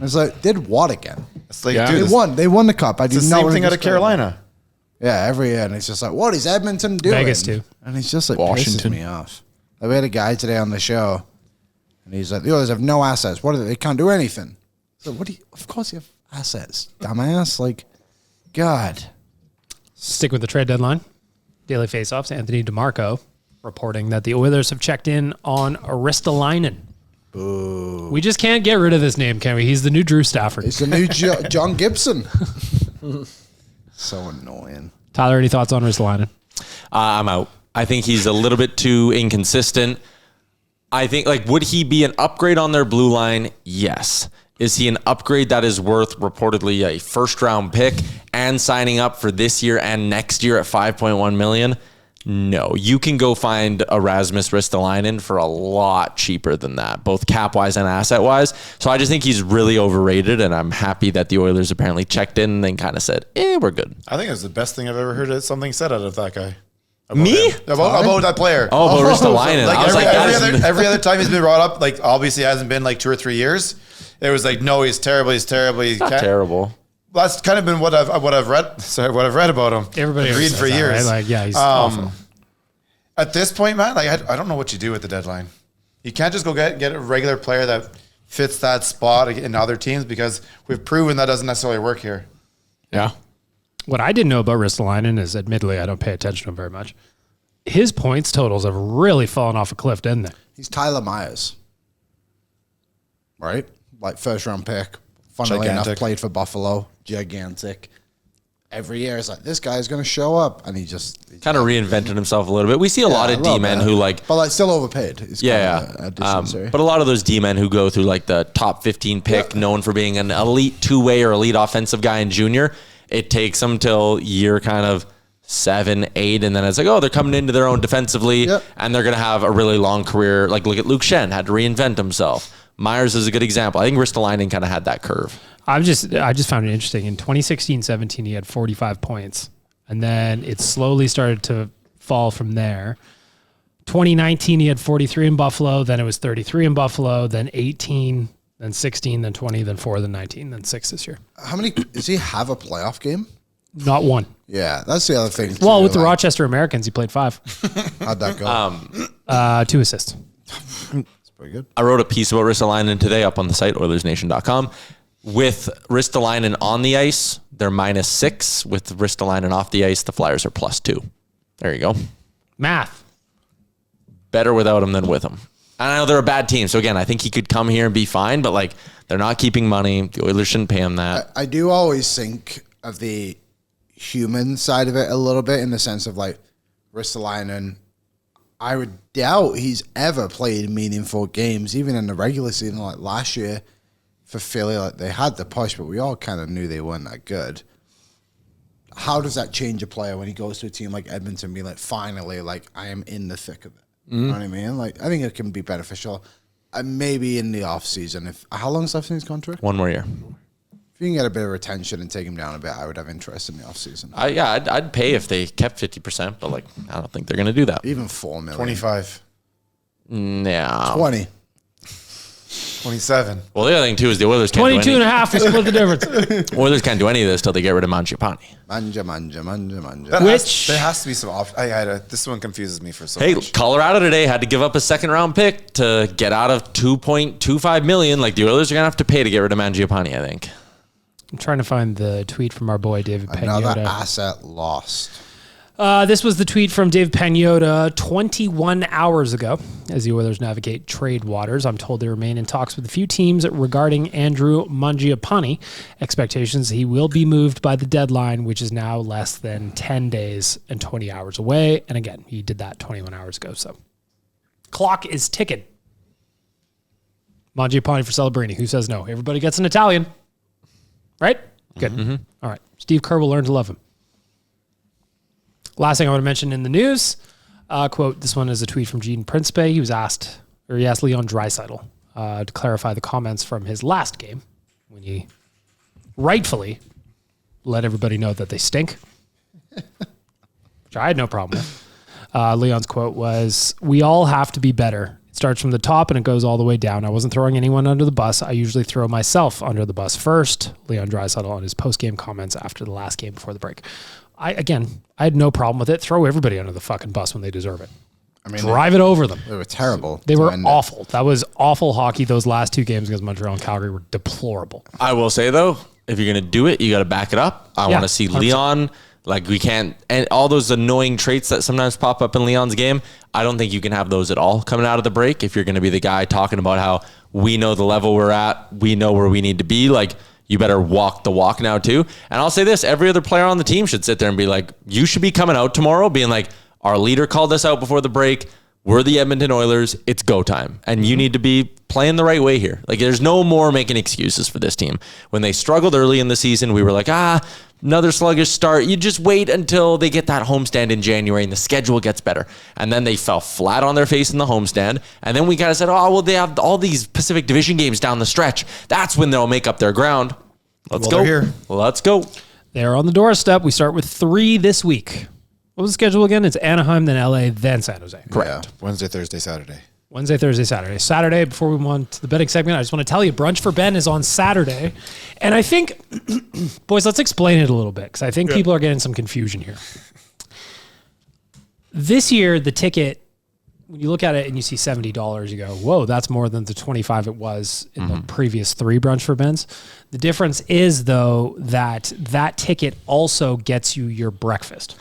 It's like, did what again? It's like, Yeah. dude, They won. They won the cup. I do it's the not same wanna thing out of discredit Carolina. Yeah, every year. And it's just like, what is Edmonton doing? Vegas, too. And it's just like, Washington. pisses me off. Like, we had a guy today on the show, and he's like, the Oilers have no assets. What are they? They can't do anything. So what do you, of course you have assets, dumbass. Like, God. Stick with the trade deadline. Daily Faceoffs. Anthony DeMarco reporting that the Oilers have checked in on Ristolinen. Boo. We just can't get rid of this name, can we? He's the new Drew Stafford. It's the new John Gibson. So annoying. Tyler, any thoughts on Ristolainen? I'm out. I think he's a little bit too inconsistent. I think, like, would he be an upgrade on their blue line? Yes. Is he an upgrade that is worth reportedly a first-round pick and signing up for this year and next year at $5.1 million? No. You can go find a Rasmus Ristolinen for a lot cheaper than that, both cap-wise and asset-wise. So I just think he's really overrated, and I'm happy that the Oilers apparently checked in and then kind of said, we're good. I think it's the best thing I've ever heard something said out of that guy. Me? About that player. Oh, but Ristolainen. Like every other time he's been brought up, like obviously it hasn't been like 2 or 3 years. It was like, no, he's terrible. He's terrible. He's not terrible. That's kind of been what I've read. Sorry, what I've read about him. Everybody read for years. Right? Like, yeah, he's awful. At this point, man, like I don't know what you do at the deadline. You can't just go get a regular player that fits that spot in other teams because we've proven that doesn't necessarily work here. Yeah. What I didn't know about Ristolainen is, admittedly, I don't pay attention to him very much. His points totals have really fallen off a cliff, didn't they? He's Tyler Myers, right? Like first-round pick. Funnily enough, played for Buffalo. Gigantic. Every year, it's like, this guy's going to show up. And he kind of reinvented himself a little bit. We see a lot of D-men who like... But like still overpaid. But a lot of those D-men who go through like the top 15 pick, known for being an elite two-way or elite offensive guy in junior, it takes them till year kind of 7, 8, and then it's like, oh, they're coming into their own defensively, and they're going to have a really long career. Like, look at Luke Shen, had to reinvent himself. Myers is a good example. I think Ristolainen kind of had that curve. I just found it interesting. In 2016-17, he had 45 points, and then it slowly started to fall from there. 2019, he had 43 in Buffalo, then it was 33 in Buffalo, then 18, then 16, then 20, then 4, then 19, then 6 this year. How many, does he have a playoff game? Not one. Yeah, that's the other thing. Well, with the Rochester Americans, he played 5. How'd that go? 2 assists. That's pretty good. I wrote a piece about Ristolainen today up on the site, Oilersnation.com. With Ristolainen on the ice, they're -6. With Ristolainen off the ice, the Flyers are +2. There you go. Math. Better without him than with him. And I know they're a bad team. So again, I think he could come here and be fine, but like they're not keeping money. The Oilers shouldn't pay him that. I do always think of the human side of it a little bit in the sense of like Ristolainen. I would doubt he's ever played meaningful games, even in the regular season. Like last year for Philly, like they had the push, but we all kind of knew they weren't that good. How does that change a player when he goes to a team like Edmonton, be like, finally, like I am in the thick of it? You know what I mean? Like I think it can be beneficial. Maybe in the off season. How long's left in his contract? 1 more year. If you can get a bit of retention and take him down a bit, I would have interest in the offseason. I'd pay if they kept 50%, but like I don't think they're going to do that. Even $4 million. 25. Yeah. 20. 27. Well, the other thing too is the Oilers can't 22 and a half is split the difference. Oilers can't do any of this till they get rid of Mangiapane. Manja. There has to be some option. This one confuses me for so much. Hey, Colorado today had to give up a second-round pick to get out of $2.25 million. Like the Oilers are going to have to pay to get rid of Mangiapane, I think. I'm trying to find the tweet from our boy David Pagnotta. Another asset lost. This was the tweet from Dave Pagnotta 21 hours ago as the Oilers navigate trade waters. I'm told they remain in talks with a few teams regarding Andrew Mangiapane. Expectations he will be moved by the deadline, which is now less than 10 days and 20 hours away. And again, he did that 21 hours ago. So clock is ticking. Mangiapane for Celebrini. Who says no? Everybody gets an Italian. Right? Good. Mm-hmm. All right. Steve Kerr will learn to love him. Last thing I want to mention in the news, quote, this one is a tweet from Gene Principe. He asked Leon Draisaitl to clarify the comments from his last game when he rightfully let everybody know that they stink, which I had no problem with. Leon's quote was, "We all have to be better. It starts from the top and it goes all the way down. I wasn't throwing anyone under the bus. I usually throw myself under the bus first." Leon Draisaitl on his post-game comments after the last game before the break. I had no problem with it. Throw everybody under the fucking bus when they deserve it. I mean, drive it over them. They were terrible. They were awful. That was awful hockey. Those last 2 games against Montreal and Calgary were deplorable. I will say, though, if you're going to do it, you got to back it up. I want to see 100%. Leon. Like, we can't, and all those annoying traits that sometimes pop up in Leon's game, I don't think you can have those at all coming out of the break. If you're going to be the guy talking about how we know the level we're at, we know where we need to be, like, you better walk the walk now too. And I'll say this, every other player on the team should sit there and be like, you should be coming out tomorrow being like, our leader called us out before the break. We're the Edmonton Oilers. It's go time. And you need to be playing the right way here. Like, there's no more making excuses for this team. When they struggled early in the season, we were like, another sluggish start. You just wait until they get that homestand in January and the schedule gets better. And then they fell flat on their face in the homestand. And then we kind of said, they have all these Pacific Division games down the stretch. That's when they'll make up their ground. Let's go. Here. Let's go. They're on the doorstep. We start with 3 this week. What was the schedule again? It's Anaheim, then LA, then San Jose. Correct. Yeah. Wednesday, Thursday, Saturday. Wednesday, Thursday, Saturday. Saturday, before we move on to the betting segment, I just want to tell you, Brunch for Ben is on Saturday. And I think, boys, let's explain it a little bit, because I think people are getting some confusion here. This year, the ticket, when you look at it and you see $70, you go, whoa, that's more than the $25 it was in the previous 3 Brunch for Bens. The difference is, though, that ticket also gets you your breakfast.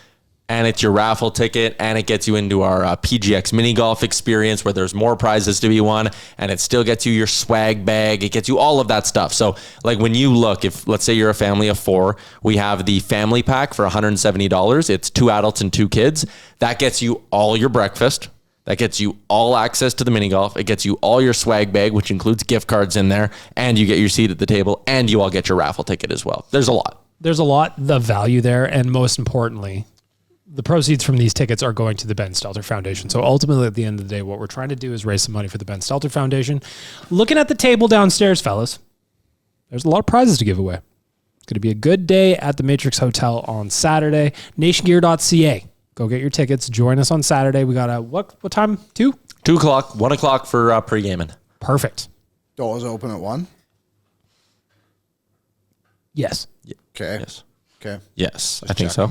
And it's your raffle ticket, and it gets you into our PGX mini golf experience where there's more prizes to be won, and it still gets you your swag bag. It gets you all of that stuff. So, like, when you look, if let's say you're a family of 4, we have the family pack for $170. It's 2 adults and 2 kids. That gets you all your breakfast. That gets you all access to the mini golf. It gets you all your swag bag, which includes gift cards in there, and you get your seat at the table, and you all get your raffle ticket as well. There's a lot. There's a lot of value there, and most importantly, the proceeds from these tickets are going to the Ben Stelter Foundation. So ultimately, at the end of the day, what we're trying to do is raise some money for the Ben Stelter Foundation. Looking at the table downstairs, fellas, there's a lot of prizes to give away. It's going to be a good day at the Matrix Hotel on Saturday. nationgear.ca. Go get your tickets. Join us on Saturday. We got what time? 2? 2 o'clock, 1 o'clock for pre-gaming. Perfect. Doors open at 1? Yes. Okay. Yes. Okay. Yes, I think so.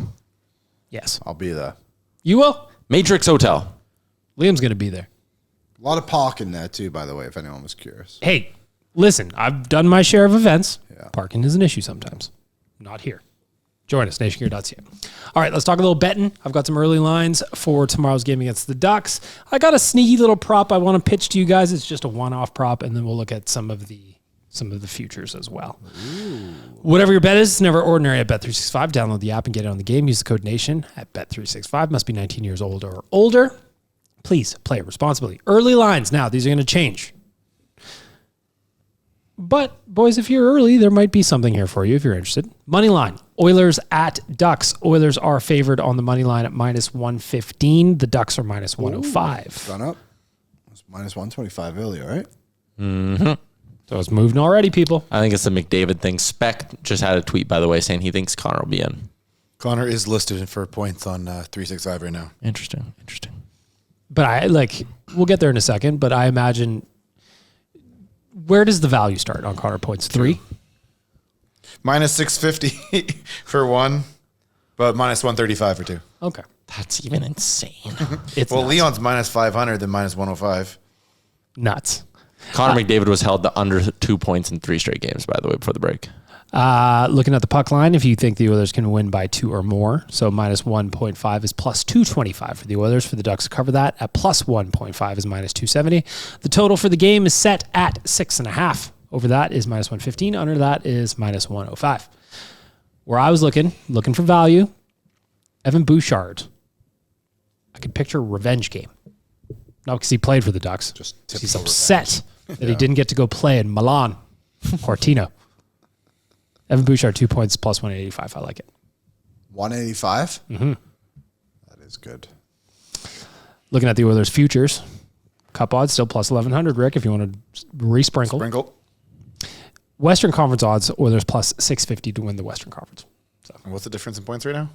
Yes. I'll be there. You will? Matrix Hotel. Liam's going to be there. A lot of parking there, too, by the way, if anyone was curious. Hey, listen, I've done my share of events. Yeah. Parking is an issue sometimes. Not here. Join us, nationgear.ca. All right, let's talk a little betting. I've got some early lines for tomorrow's game against the Ducks. I got a sneaky little prop I want to pitch to you guys. It's just a one-off prop, and then we'll look at some of the futures as well. Ooh. Whatever your bet is, it's never ordinary at Bet365. Download the app and get it on the game. Use the code NATION at Bet365. Must be 19 years old or older. Please play responsibly. Early lines. Now, these are going to change. But, boys, if you're early, there might be something here for you if you're interested. Money line. Oilers at Ducks. Oilers are favored on the money line at -115. The Ducks are -105. Gone up. It was -125 earlier, right? Mm-hmm. So it's moving already, people. I think it's the McDavid thing. Spec just had a tweet, by the way, saying he thinks Connor will be in. Connor is listed for points on 365 right now. Interesting. But we'll get there in a second, but I imagine, where does the value start on Connor points? 3? -650 for 1, but -135 for 2. Okay. That's even insane. It's well, nuts. Leon's -500, then -105. Nuts. Connor McDavid was held to under 2 points in 3 straight games, by the way, before the break. Looking at the puck line, if you think the Oilers can win by 2 or more, so -1.5 is +225 for the Oilers. For the Ducks to cover that at +1.5 is -270. The total for the game is set at 6.5. Over that is -115. Under that is -105. Where I was looking for value, Evan Bouchard. I could picture a revenge game. Not because he played for the Ducks. He's upset that he didn't get to go play in Milan, Cortino. Evan Bouchard, 2 points, +185. I like it. 185? Mm-hmm. That is good. Looking at the Oilers' futures, cup odds still +1100, Rick, if you want to resprinkle. Sprinkle. Western Conference odds, Oilers +650 to win the Western Conference. So And what's the difference in points right now?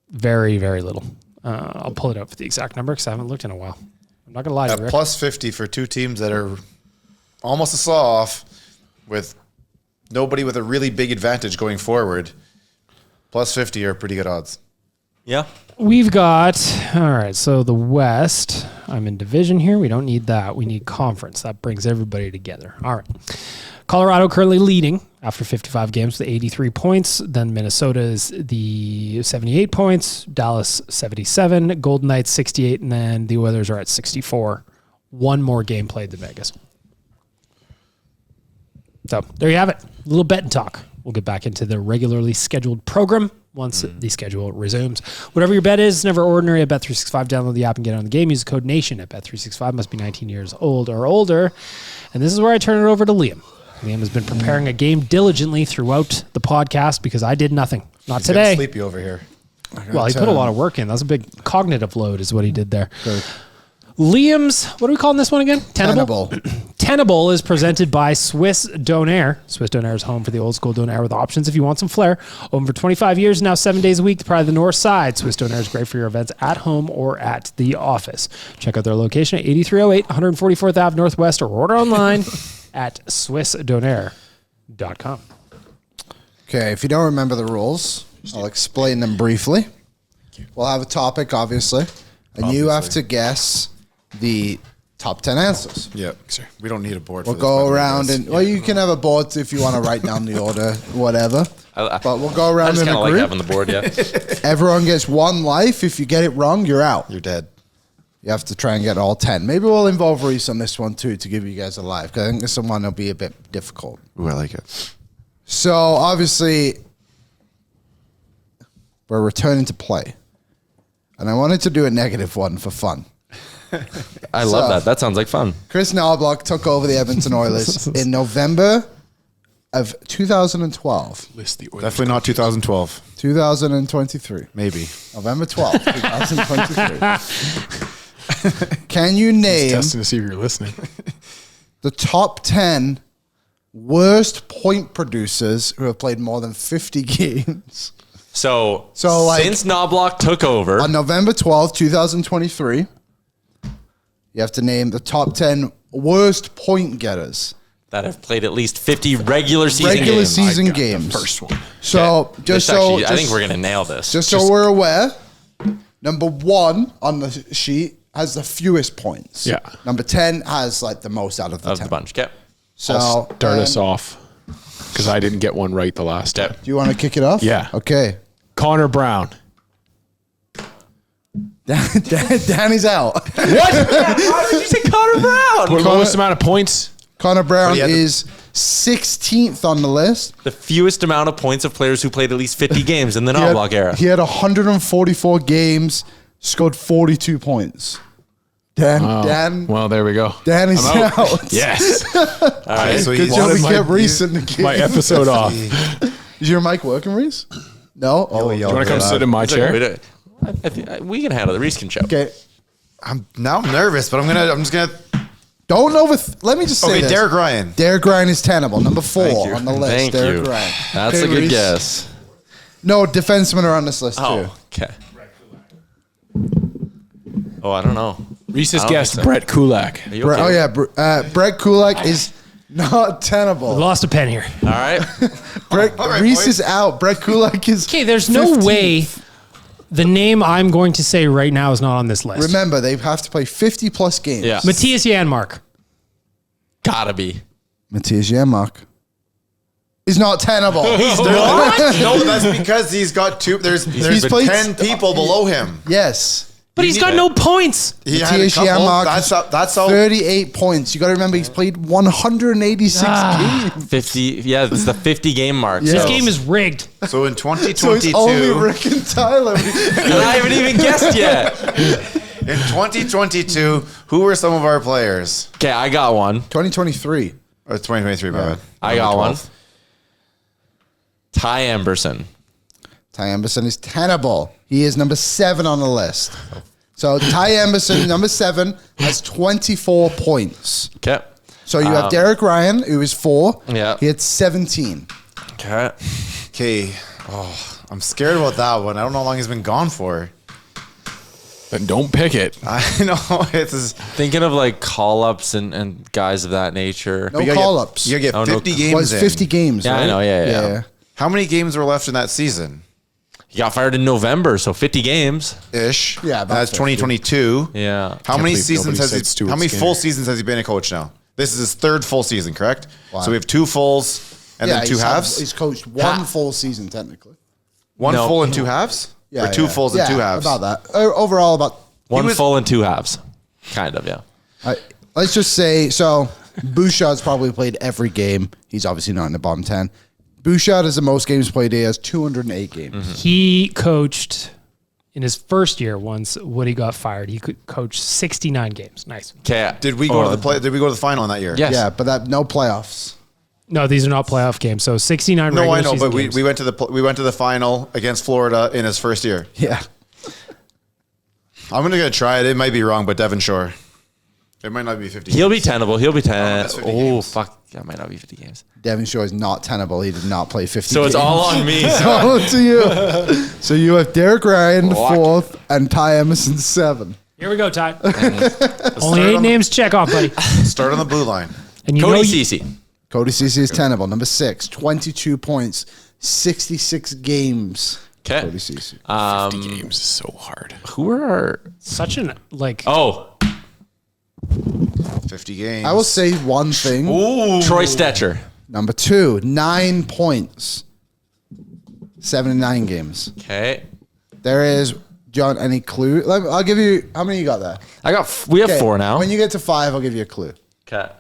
very, very little. I'll pull it up for the exact number because I haven't looked in a while. I'm not going to lie to At you, Rick. +50 for 2 teams that are almost a saw-off with nobody with a really big advantage going forward. +50 are pretty good odds. Yeah. We've got, all right, so the West, I'm in division here. We don't need that. We need conference. That brings everybody together. All right. Colorado currently leading after 55 games with 83 points. Then Minnesota is the 78 points. Dallas 77. Golden Knights 68. And then the Oilers are at 64. One more game played than Vegas. So there you have it. A little bet and talk. We'll get back into the regularly scheduled program once the schedule resumes. Whatever your bet is, never ordinary at Bet365. Download the app and get on the game. Use the code NATION at Bet365. Must be 19 years old or older. And this is where I turn it over to Liam. Liam has been preparing a game diligently throughout the podcast because I did nothing. Not He's today. sleepy over here. Well, he put a lot of work in. That was a big cognitive load is what he did there. Good. Liam's, what are we calling this one again? Tenable. Tenable is presented by Swiss Donair. Swiss Donair is home for the old school Donair with options if you want some flair. Open for 25 years, now 7 days a week. The pride of the North Side. Swiss Donair is great for your events at home or at the office. Check out their location at 8308 144th Ave Northwest or order online at swissdonair.com. Okay, if you don't remember the rules, I'll explain them briefly. We'll have a topic, obviously, and you have to guess the top 10 answers. Yep. We don't need a board. We'll go around and, well, you can have a board if you want to write down the order, whatever. But we'll go around in a group. I just kind of like having the board, yeah. Everyone gets one life. If you get it wrong, you're out. You're dead. You have to try and get all 10. Maybe we'll involve Reese on this one, too, to give you guys a life, because I think this one will be a bit difficult. Ooh, I like it. So, obviously, we're returning to play. And I wanted to do a negative one for fun. I love that. That sounds like fun. Chris Knobloch took over the Edmonton Oilers in November of 2012. Definitely not 2012. 2023. Maybe. November 12th, 2023. Can you name Testing to see if you're listening. the top 10 worst point producers who have played more than 50 games? So like, since Knobloch took over on November 12th, 2023, you have to name the top 10 worst point getters that have played at least 50 regular season games. The first one. So okay. I think we're gonna nail this. Just so we're aware, number 1 on the sheet has the fewest points. Yeah. Number 10 has like the most out of the 10. The bunch. Okay. So I'll start us off because I didn't get one right the last time. Do you want to kick it off? Yeah. Okay. Connor Brown. Danny's out. What? Why did you say Connor Brown? What lowest amount of points? Connor Brown is 16th on the list. The fewest amount of points of players who played at least 50 games in the Knobloch era. He had 144 games, scored 42 points. Dan. Well, there we go. Danny's out. Yes. All right. So good job we kept Reese in the game. My episode off. Is your mic working, Reese? No? Do you want to come sit in my chair? We can handle it. Reese can show. Okay. I'm nervous, but I'm just gonna. Don't let me just say this. Derek Ryan. Derek Ryan is tenable. Number 4 on the list. Thank Derek you. Ryan. That's a good Reese. guess. No, defensemen are on this list too. Oh, okay. Oh, I don't know. Reese's guest, Brett Kulak. Brett Kulak is not tenable. We lost a pen here. All right. Reese is out. Brett Kulak is. Okay, there's no way the name I'm going to say right now is not on this list. Remember, they have to play 50 plus games. Yeah. Matthias Janmark. Gotta be. Matthias Janmark is not tenable. No, that's because he's got two. There's played 10 people below him. Yes. But he's got no points. Matthias Janmark, that's all. 38 points. You got to remember, he's played 186 games. 50. Yeah, it's the 50 game mark. Yeah. This So. game is rigged. So in 2022, So it's only Rick and Tyler. And I haven't even guessed yet. in 2022, who were some of our players? Okay, I got one. 2023. Or 2023, my bad. I got one. Ty Emberson. Ty Emberson is tenable. He is number 7 on the list. So Ty Emberson, number 7, has 24 points. Okay. So you have Derek Ryan, who is 4. Yeah. He had 17. Okay. Oh, I'm scared about that one. I don't know how long he's been gone for. Then don't pick it. I know. It's Thinking of like call-ups and guys of that nature. No call-ups. You gotta get 50 games Was 50 games, Yeah, right? I know. Yeah. How many games were left in that season? He got fired in November, so 50 games. Ish. Yeah, about That's 50. 2022. Yeah. How many believe seasons nobody has said he? Stuart How many Skinner. full seasons has he been a coach now? This is his 3rd full season, correct? Wow. So we have 2 fulls and then 2 halves. He's coached one full season, technically. One No. full and 2 halves? Yeah, or 2 fulls and 2 halves? About that. Overall, about... One full and 2 halves. Kind of, yeah. Let's just say, so Bouchard's probably played every game. He's obviously not in the bottom 10. Bouchard is the most games played. He has 208 games. He coached in his first year once Woody got fired. He could coach 69 games. Nice. Okay. Did we go to the final in that year? Yes. Yeah, but no playoffs. No, these are not playoff games. So 69 No, regular I know, season but games. we went to the final against Florida in his first year. Yeah. I'm gonna try it. It might be wrong, but Devon Shore. It might not be 50. He'll be games. tenable. He'll be 10. that's 50 Oh, games. fuck. That might not be 50 games. Devon Shore is not tenable. He did not play 50 So games. it's all on me. all to you. So you have Derek Ryan, 4th, and Ty Emerson, 7. Here we go, Ty. Let's Only start 8 on names. Check off, buddy. Start on the blue line. And you Cody know Ceci. Cody Ceci is tenable. Number 6, 22 points, 66 games. Okay. Cody Ceci. 50 games is so hard. Who are our... such an like. Oh, 50 games. I will say one thing. Troy Stetcher. Number 2, 9 points, 79 games. Okay. There is, John, any clue? I'll give you, how many you got there? We have Okay, 4 now. When you get to 5, I'll give you a clue. Okay.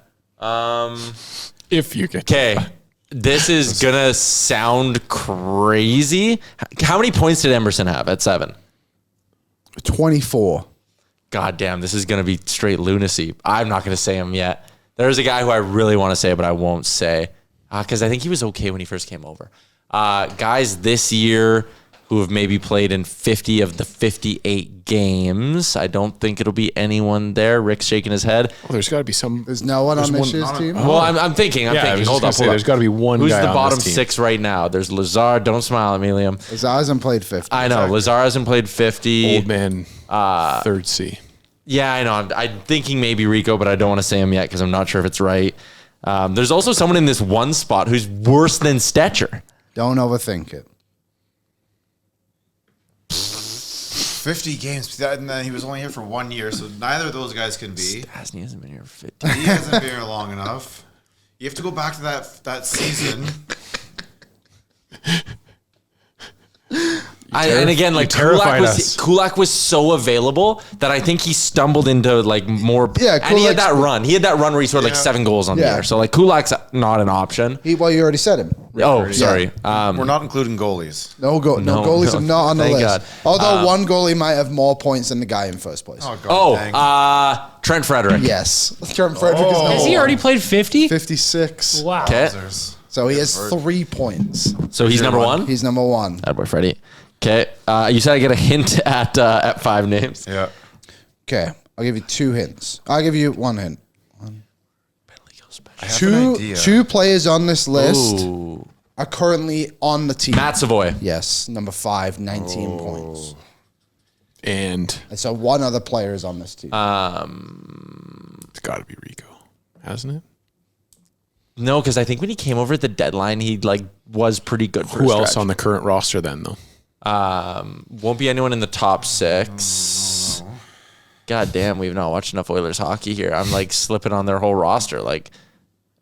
If you get Okay. This is gonna sound crazy. How many points did Emerson have at 7? 24. God damn, this is gonna be straight lunacy. I'm not gonna say him yet. There's a guy who I really want to say, but I won't say because I think he was okay when he first came over. Guys this year who have maybe played in 50 of the 58 games. I don't think it'll be anyone there. Rick's shaking his head. Oh, there's got to be some. There's no one on this one- year's team? Well, I'm thinking. I was just Hold gonna up. say, there's got to be one Who's guy the on bottom this team. 6 right now? There's Lazar. Don't smile at me, Liam. Hasn't played 50. I know. Lazar hasn't played 50. Old man, third C. Yeah, I know. I'm thinking maybe Rico, but I don't want to say him yet because I'm not sure if it's right. There's also someone in this one spot who's worse than Stetcher. Don't overthink it. 50 games. And then he was only here for 1 year, so neither of those guys can be. Stasny hasn't been here for 50. He hasn't been here long enough. You have to go back to that season. And again, like terrified us. Kulak was so available that I think he stumbled into like more. Yeah, and he had Kulak's- that run. He had that run where he scored like 7 goals on the Yeah. year. So like Kulak's not an option. Well, you already said him. Oh, sorry. We're not including goalies. No goalies no. are not on the Thank list. God. Although one goalie might have more points than the guy in first place. Oh, God dang. Trent Frederick. Yes. Trent Frederick is Has number he already played 50? 56. Wow. Okay. So he has 3 points. So he's number 1. He's number 1. Attaboy, Freddie. Okay. You said I get a hint at 5 names. Yeah. Okay. I'll give you 2 hints. I'll give you 1 hint. I have an idea. Two players on this list Ooh. are currently on the team. Matt Savoy. Yes. Number 5, 19 points. And And so one other player is on this team. it's got to be Rico, hasn't it? No, because I think when he came over at the deadline, he like was pretty good. For Who a else stretch. on the current roster then, though? Won't be anyone in the top 6. God damn, we've not watched enough Oilers hockey here. I'm like slipping on their whole roster. Like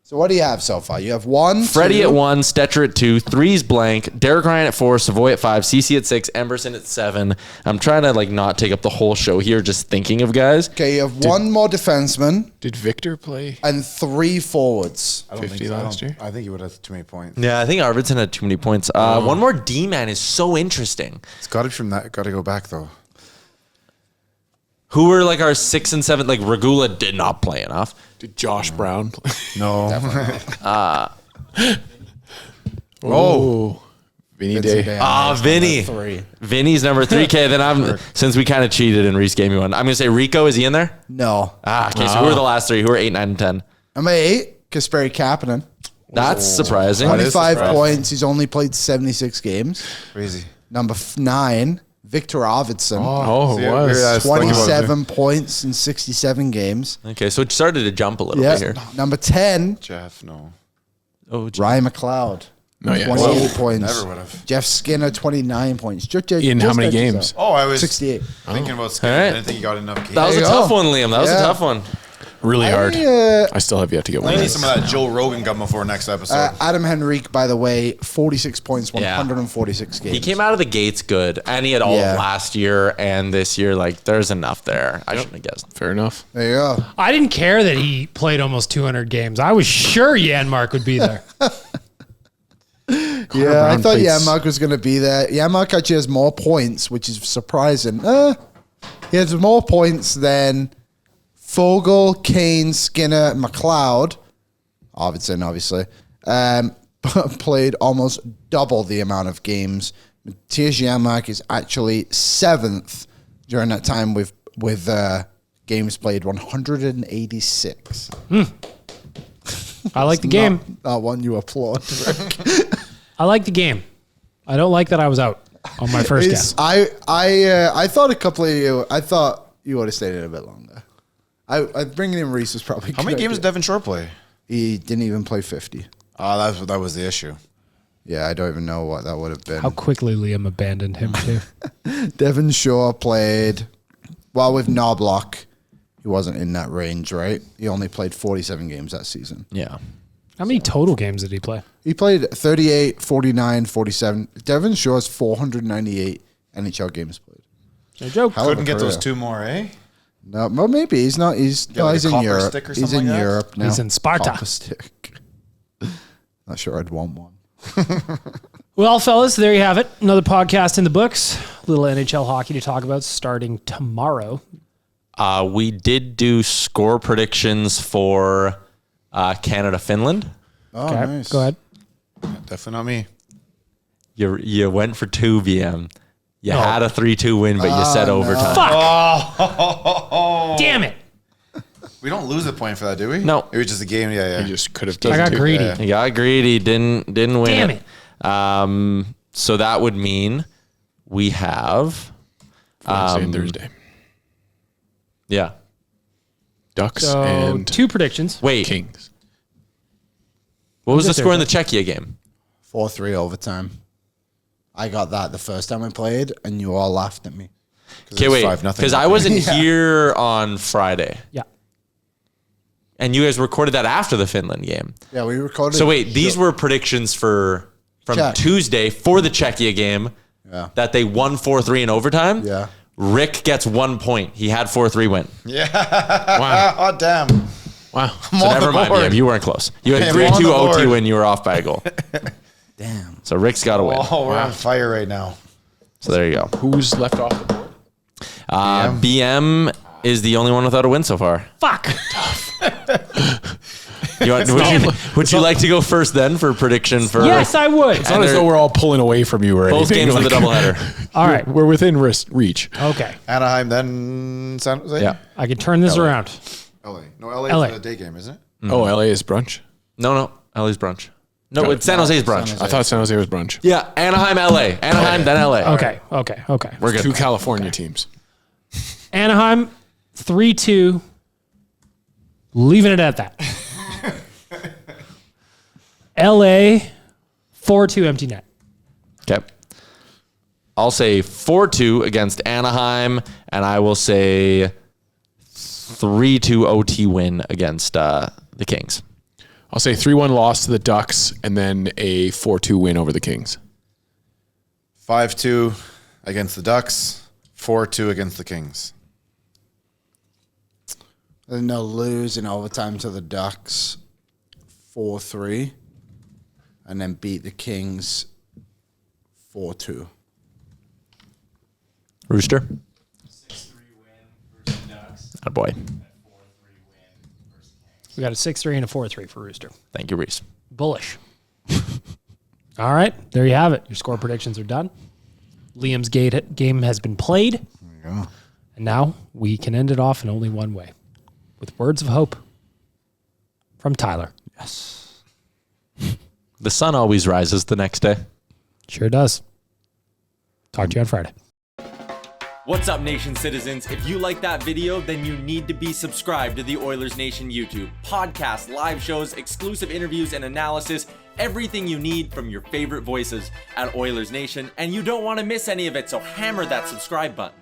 so what do you have so far? You have 1, Freddie 2, at 1, Stetcher at 2, 3's blank, Derek Ryan at 4, Savoy at 5, CC at 6, Emberson at 7. I'm trying to like not take up the whole show here, just thinking of guys. Okay, you have 1 more defenseman Did Victor play and 3 forwards. I don't 50 think so. last year? I think he would have too many points. Yeah, I think Arvidsson had too many points. One more D man is so interesting. It's got to be from that. Got to go back though. Who were like our 6 and 7? Like Regula did not play enough. Did Josh Brown play? No. Oh, Vinny Vincent Day. Day. Vinny. Number 3. Vinny's number 3. Okay, then since we kind of cheated and Reese gave me one, I'm gonna say Rico. Is he in there? No. Okay, so who are the last 3? Who are 8, 9, and 10? Number 8, Kasperi Kapanen. That's surprising. 25 points. He's only played 76 games. Crazy. Number 9, Victor Arvidsson. Oh, See, it I was. was thinking about it. 27 points in 67 games. Okay, so it started to jump a little Yeah. bit here. Number 10, Jeff, no. Oh, Ryan McLeod. No, yeah. 28 points. Never would have. Jeff Skinner, 29 points. In how many games? Oh, I was 68. thinking about Skinner. All right. I didn't think he got enough games. that was a There you tough go. one, Liam. That was a Yeah. tough one. Really hard. I I still have yet to get one. I need some of that Joe Rogan gum before next episode. Adam Henrique, by the way, 46 points, Yeah. 146 games. He came out of the gates good, and he had all Yeah. of last year and this year. Like, there's enough there. I shouldn't have guessed. Fair enough. There you go. I didn't care that he played almost 200 games. I was sure Janmark would be there. Yeah, I thought Janmark was going to be there. Janmark actually has more points, which is surprising. He has more points than Fogle, Kane, Skinner, McLeod, Arvidsson, obviously, played almost double the amount of games. Mattias Janmark is actually 7th during that time with games played, 186. I like the game. That one you applaud. I like the game. I don't like that I was out on my first guess. I thought a couple of you. I thought you would have stayed in a bit longer. I bringing in Reese was probably. How many games did Devon Shore play? He didn't even play 50. Oh, that was the issue. Yeah, I don't even know what that would have been. How quickly Liam abandoned him too. Devon Shore played with Knobloch. He wasn't in that range, right? He only played 47 games that season. Yeah. How many total games did he play? He played 38, 49, 47. Devon Shore's 498 NHL games played. No joke. Couldn't get those 2 more, eh? No, well, maybe he's not. He's in Europe. He's in Europe now. He's in Sparta. Copper stick. Not sure I'd want one. Well, fellas, there you have it. Another podcast in the books. Little NHL hockey to talk about starting tomorrow. We did do score predictions for Canada-Finland. Oh, Okay, nice. go ahead. Definitely not me. You went for 2 BM. You had a 3-2 win, but you said overtime. Fuck! Damn it! We don't lose a point for that, do we? No. It was just a game. Yeah. You just could have I got taken greedy. He got greedy, didn't win. Damn it. So that would mean we have Wednesday and Thursday. Yeah. Ducks So and 2 predictions. Wait. Kings. What was the Thursday. score in the Czechia game? 4-3 overtime. I got that the first time I played, and you all laughed at me. Okay, wait. 5-0. Because I wasn't here on Friday. Yeah. And you guys recorded that after the Finland game. Yeah, we recorded. So wait, these were predictions from Czech. Tuesday for the Czechia game that they won 4-3 in overtime. Yeah. Rick gets 1 point. He had 4-3 win. Wow. Oh, damn. Wow. So never mind, BM. You weren't close. You had Yeah, we're on 3-2 the OT board. when you were off by a goal. Damn. So Rick's got to win. Oh, we're on fire right now. So there you go. Who's left off the board? BM is the only one without a win so far. Fuck. Would you like to go first then for prediction for Yes, I would. It's not as though we're all pulling away from you or both anything. games of the doubleheader? All right. We're within reach. Okay. Anaheim, then San Jose? Yeah. I can turn this around. LA. No, LA LA. is the day game, isn't it? Oh, LA is brunch? No. LA's brunch. No, it's San Jose's brunch. San Jose. I thought San Jose was brunch. Yeah, Anaheim, LA. Anaheim, then LA. Okay. We're good. 2 California teams. Anaheim, 3-2. Leaving it at that. LA, 4-2 empty net. Okay. I'll say 4-2 against Anaheim, and I will say 3-2 OT win against the Kings. I'll say 3-1 loss to the Ducks and then a 4-2 win over the Kings. 5-2 against the Ducks, 4-2 against the Kings. Then they'll lose in overtime to the Ducks, 4-3, and then beat the Kings, 4-2. Rooster? 6-3 win versus Ducks. Oh boy. We got a 6-3 and a 4-3 for Rooster. Thank you, Reese. Bullish. All right. There you have it. Your score predictions are done. Liam's game has been played. There you go. And now we can end it off in only one way. With words of hope from Tyler. Yes. The sun always rises the next day. Sure does. Talk to you on Friday. What's up, Nation citizens? If you like that video, then you need to be subscribed to the Oilers Nation YouTube. Podcasts, live shows, exclusive interviews, and analysis. Everything you need from your favorite voices at Oilers Nation. And you don't want to miss any of it, so hammer that subscribe button.